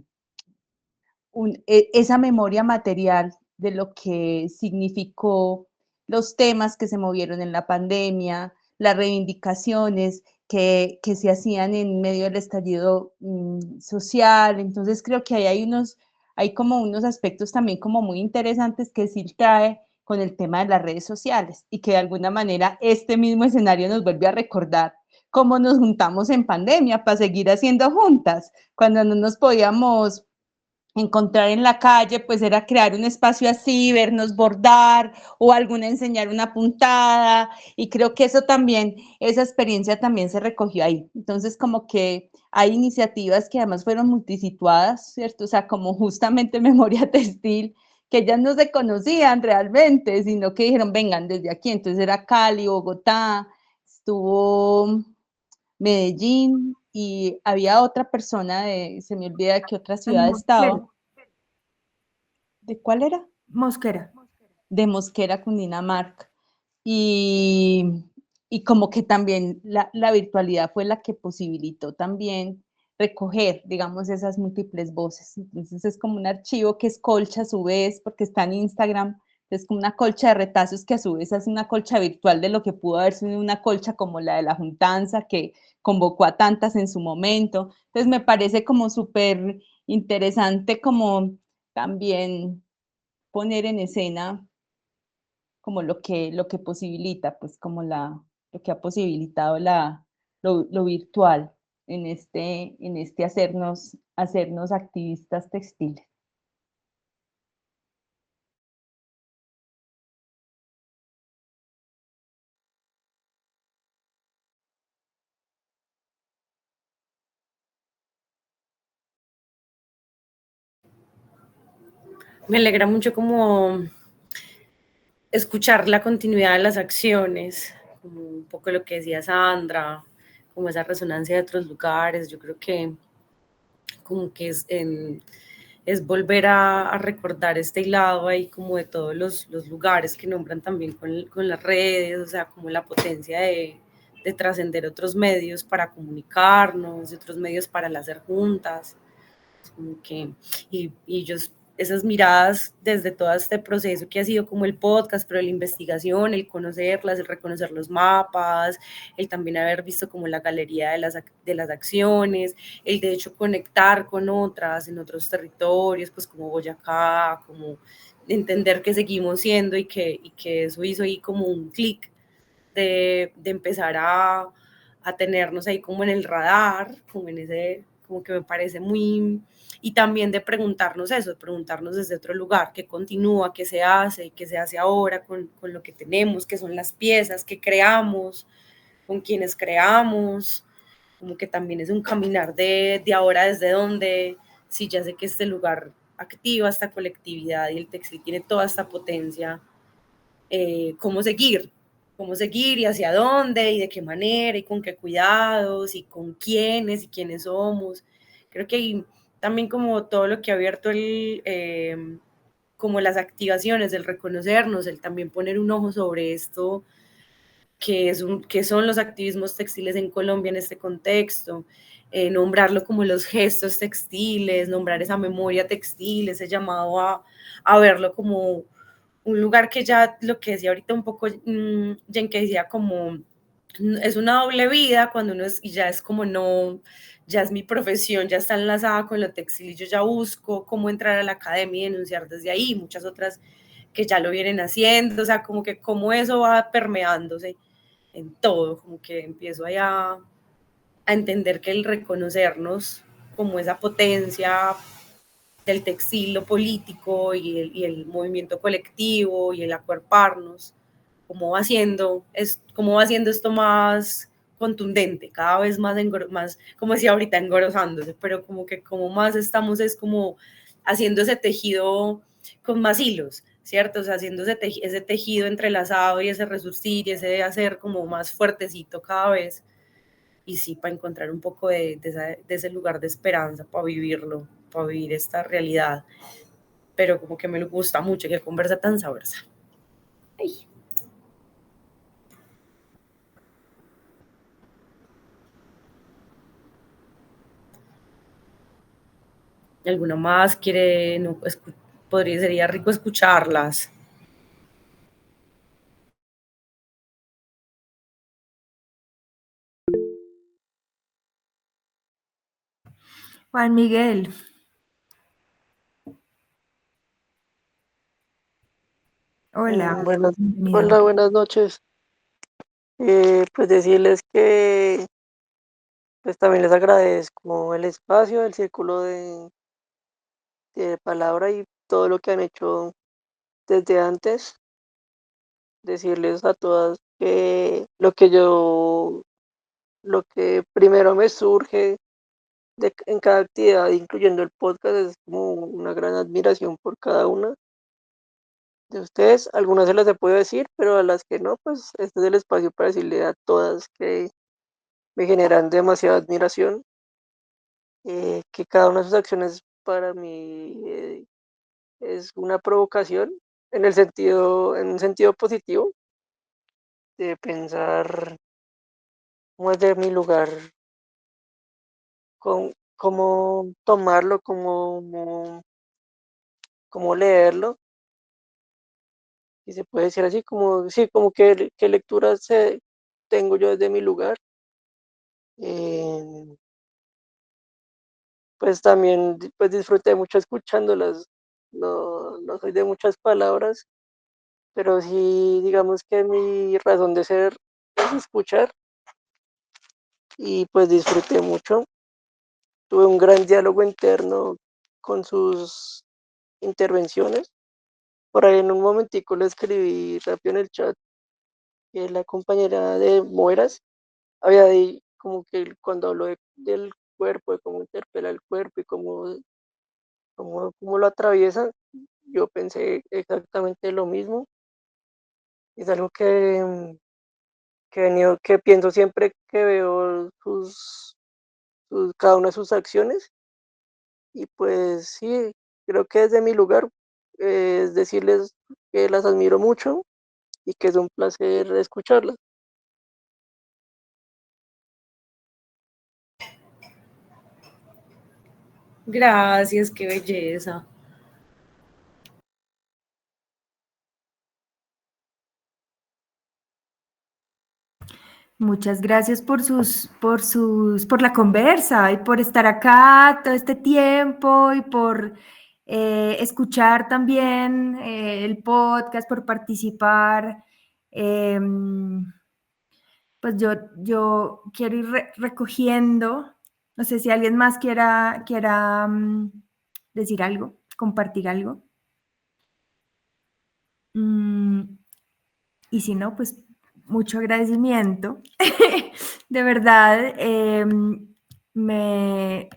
esa memoria material de lo que significó los temas que se movieron en la pandemia, las reivindicaciones que se hacían en medio del estallido social. Entonces creo que hay como unos aspectos también como muy interesantes que sí trae con el tema de las redes sociales y que de alguna manera este mismo escenario nos vuelve a recordar cómo nos juntamos en pandemia para seguir haciendo juntas, cuando no nos podíamos encontrar en la calle, pues era crear un espacio así, vernos bordar o alguna enseñar una puntada, y creo que eso también, esa experiencia también se recogió ahí. Entonces como que hay iniciativas que además fueron multisituadas, ¿cierto? O sea, como justamente Memoria Textil, que ellas no se conocían realmente, sino que dijeron, vengan desde aquí. Entonces era Cali, Bogotá, estuvo Medellín, y había otra persona se me olvida de qué otra ciudad estaba. ¿De cuál era? Mosquera. De Mosquera, Cundinamarca. Y, y como que también la virtualidad fue la que posibilitó también recoger, digamos, esas múltiples voces. Entonces es como un archivo que es colcha a su vez, porque está en Instagram, es como una colcha de retazos que a su vez hace una colcha virtual de lo que pudo haber sido una colcha como la de la Juntanza, que convocó a tantas en su momento. Entonces me parece como súper interesante como también poner en escena como lo que posibilita, pues como lo que ha posibilitado lo virtual en este hacernos activistas textiles. Me alegra mucho como escuchar la continuidad de las acciones, como un poco lo que decía Sandra, como esa resonancia de otros lugares. Yo creo que como que es volver a recordar este hilado ahí como de todos los lugares que nombran también con las redes, o sea, como la potencia de trascender otros medios para comunicarnos, de otros medios para el hacer juntas, como que, y yo esas miradas desde todo este proceso que ha sido como el podcast, pero la investigación, el conocerlas, el reconocer los mapas, el también haber visto como la galería de las acciones, el de hecho conectar con otras en otros territorios, pues como Boyacá, como entender que seguimos siendo y que eso hizo ahí como un clic de empezar a tenernos ahí como en el radar, como en ese, como que me parece muy, y también de preguntarnos eso, de preguntarnos desde otro lugar, qué continúa, qué se hace ahora con lo que tenemos, qué son las piezas, qué creamos, con quienes creamos, como que también es un caminar de ahora desde donde, sí, ya sé que este lugar activa esta colectividad y el textil tiene toda esta potencia, cómo seguir y hacia dónde y de qué manera y con qué cuidados y con quiénes y quiénes somos. Creo que hay también como todo lo que ha abierto como las activaciones, el reconocernos, el también poner un ojo sobre esto, que son los activismos textiles en Colombia en este contexto, nombrarlo como los gestos textiles, nombrar esa memoria textil, ese llamado a verlo como un lugar que ya, lo que decía ahorita un poco, Jen, que decía como, es una doble vida cuando uno es, y ya es como no, ya es mi profesión, ya está enlazada con lo textil y yo ya busco cómo entrar a la academia y denunciar desde ahí, muchas otras que ya lo vienen haciendo, o sea, como que cómo eso va permeándose en todo, como que empiezo allá a entender que el reconocernos como esa potencia del textil, lo político y el movimiento colectivo y el acuerparnos, cómo va haciendo esto más contundente, cada vez más, más, como decía ahorita, engrosándose, pero como que como más estamos es como haciendo ese tejido con más hilos, ¿cierto? O sea, haciendo ese tejido entrelazado y ese resurcir y ese hacer como más fuertecito cada vez. Y sí, para encontrar un poco de ese lugar de esperanza, para vivirlo, para vivir esta realidad. Pero como que me gusta mucho, que conversa tan sabrosa. Ay. ¿Alguna más quiere? No, sería rico escucharlas. Juan Miguel. Hola. Hola, buenas noches. Pues decirles que pues también les agradezco el espacio, el círculo de palabra y todo lo que han hecho desde antes. Decirles a todas que lo que primero me surge en cada actividad, incluyendo el podcast, es como una gran admiración por cada una de ustedes. Algunas se las he podido decir, pero a las que no, pues este es el espacio para decirle a todas que me generan demasiada admiración, que cada una de sus acciones para mí es una provocación en un sentido positivo, de pensar cómo es de mi lugar, cómo tomarlo, cómo leerlo, y se puede decir así, como, sí, como que qué lecturas tengo yo desde mi lugar. Eh, pues también pues disfruté mucho escuchándolas. No soy de muchas palabras, pero sí, digamos que mi razón de ser es escuchar y pues disfruté mucho. Tuve un gran diálogo interno con sus intervenciones. Por ahí en un momentico le escribí rápido en el chat que la compañera de Moeras había como que cuando habló del cuerpo, de cómo interpela el cuerpo y cómo lo atraviesa, yo pensé exactamente lo mismo. Es algo que pienso siempre que veo cada una de sus acciones, y pues sí, creo que desde mi lugar es decirles que las admiro mucho y que es un placer escucharlas. Gracias, qué belleza. Muchas gracias por la conversa y por estar acá todo este tiempo y por escuchar también el podcast, por participar. Pues yo quiero ir recogiendo, no sé si alguien más quiera decir algo, compartir algo. Y si no, pues mucho agradecimiento. De verdad, me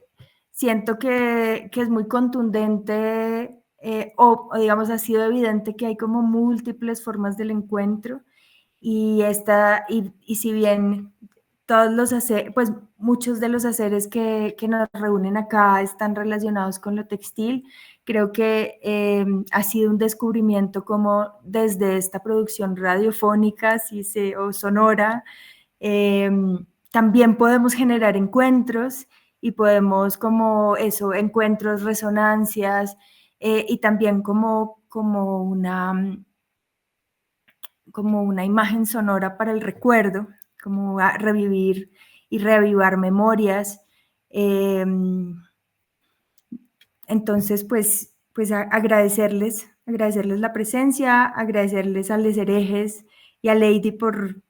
siento que es muy contundente o digamos ha sido evidente que hay como múltiples formas del encuentro y si bien todos los haceres, pues muchos de los haceres que nos reúnen acá están relacionados con lo textil, creo que ha sido un descubrimiento como desde esta producción radiofónica o sonora, también podemos generar encuentros y podemos como eso, encuentros, resonancias y también como una imagen sonora para el recuerdo, como a revivir y reavivar memorias. Entonces, pues agradecerles la presencia, agradecerles a Les Herejes y a Lady por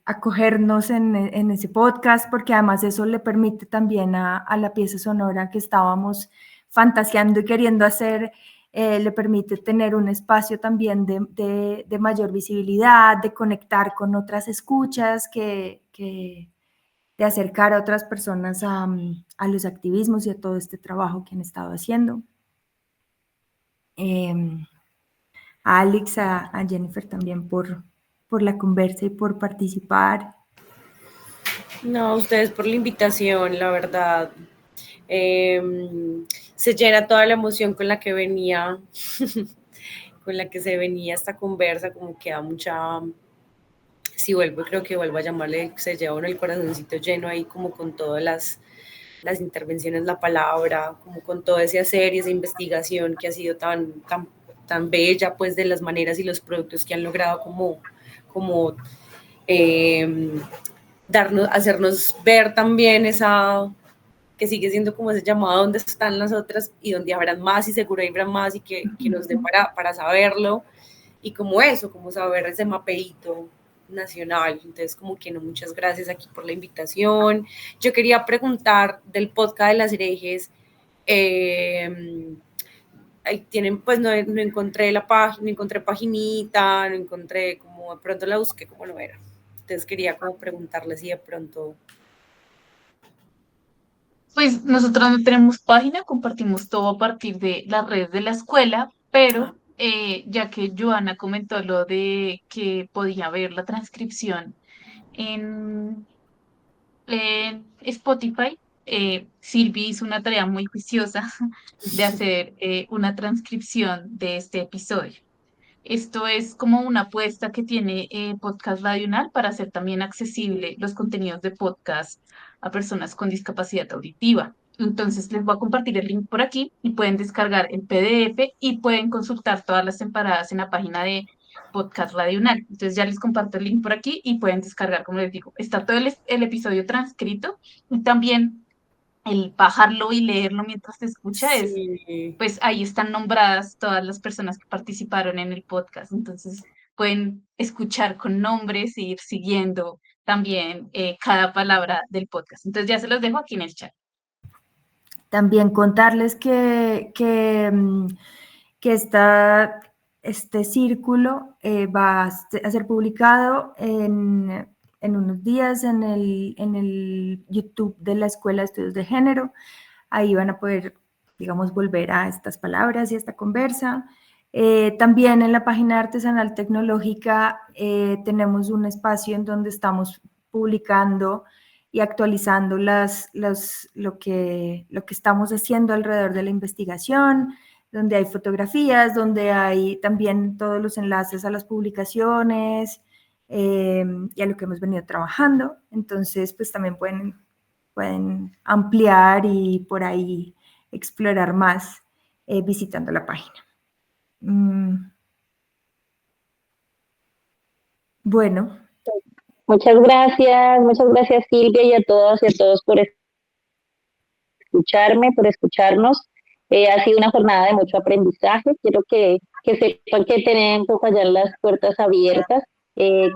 acogernos en ese podcast, porque además eso le permite también a la pieza sonora que estábamos fantaseando y queriendo hacer, le permite tener un espacio también de mayor visibilidad, de conectar con otras escuchas, de acercar a otras personas a los activismos y a todo este trabajo que han estado haciendo. a Alex, a Jennifer también por la conversa y por participar. No, ustedes por la invitación, la verdad. Se llena toda la emoción con la que venía, con la que se venía esta conversa, como que da mucha, si vuelvo, creo que vuelvo a llamarle, se lleva uno el corazoncito lleno ahí como con todas las intervenciones, la palabra, como con todo ese hacer y esa investigación que ha sido tan bella, pues de las maneras y los productos que han logrado como hacernos ver también esa, que sigue siendo como ese llamado donde están las otras y donde habrán más y seguro habrán más y que nos dé para saberlo y como eso, como saber ese mapeito nacional. Entonces como que no, muchas gracias aquí por la invitación. Yo quería preguntar del podcast de las herejes, ahí tienen, pues no encontré la página, no encontré paginita, no encontré, como de pronto la busqué como no era. Entonces quería como preguntarles si de pronto... Pues nosotros no tenemos página, compartimos todo a partir de las redes de la escuela, pero ya que Joana comentó lo de que podía ver la transcripción en, en Spotify, Silvi hizo una tarea muy juiciosa de hacer una transcripción de este episodio. Esto es como una apuesta que tiene Podcast Radional para hacer también accesible los contenidos de podcast a personas con discapacidad auditiva. Entonces les voy a compartir el link por aquí y pueden descargar el PDF y pueden consultar todas las temporadas en la página de Podcast Radional. Entonces ya les comparto el link por aquí y pueden descargar, como les digo, está todo el episodio transcrito y también el bajarlo y leerlo mientras se escucha es, Sí. pues ahí están nombradas todas las personas que participaron en el podcast. Entonces pueden escuchar con nombres e ir siguiendo también cada palabra del podcast. Entonces ya se los dejo aquí en el chat. También contarles que este círculo va a ser publicado en unos días en el YouTube de la Escuela de Estudios de Género. Ahí van a poder, digamos, volver a estas palabras y a esta conversa. También en la página Artesanal Tecnológica tenemos un espacio en donde estamos publicando y actualizando lo que estamos haciendo alrededor de la investigación, donde hay fotografías, donde hay también todos los enlaces a las publicaciones y a lo que hemos venido trabajando. Entonces, pues también pueden ampliar y por ahí explorar más visitando la página. Bueno. Muchas gracias Silvia y a todas y a todos por escucharme, por escucharnos. Ha sido una jornada de mucho aprendizaje. Quiero que sepan que tenemos allá las puertas abiertas.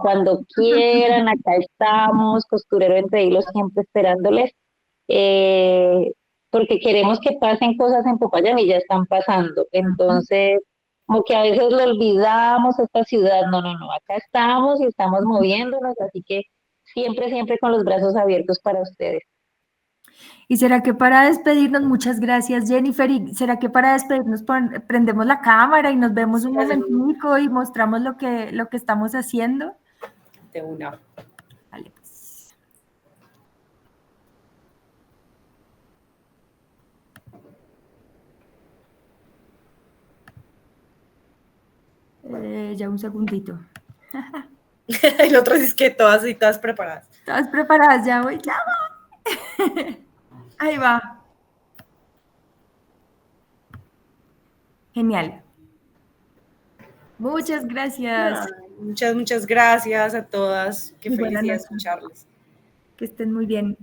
Cuando quieran, acá estamos, Costurero Entre Hilos, siempre esperándoles. Porque queremos que pasen cosas en Popayán y ya están pasando. Entonces, como que a veces lo olvidamos esta ciudad. No, acá estamos y estamos moviéndonos, así que siempre con los brazos abiertos para ustedes. ¿Y será que para despedirnos, muchas gracias Jennifer, y será que para despedirnos prendemos la cámara y nos vemos un momentico y mostramos lo que estamos haciendo? De una. Vale, pues. Ya un segundito. El otro es que todas preparadas. Todas preparadas, ya voy. Ahí va. Genial. Muchas gracias. Muchas gracias a todas. Qué Buenas felicidad noches. escucharles. Que estén muy bien.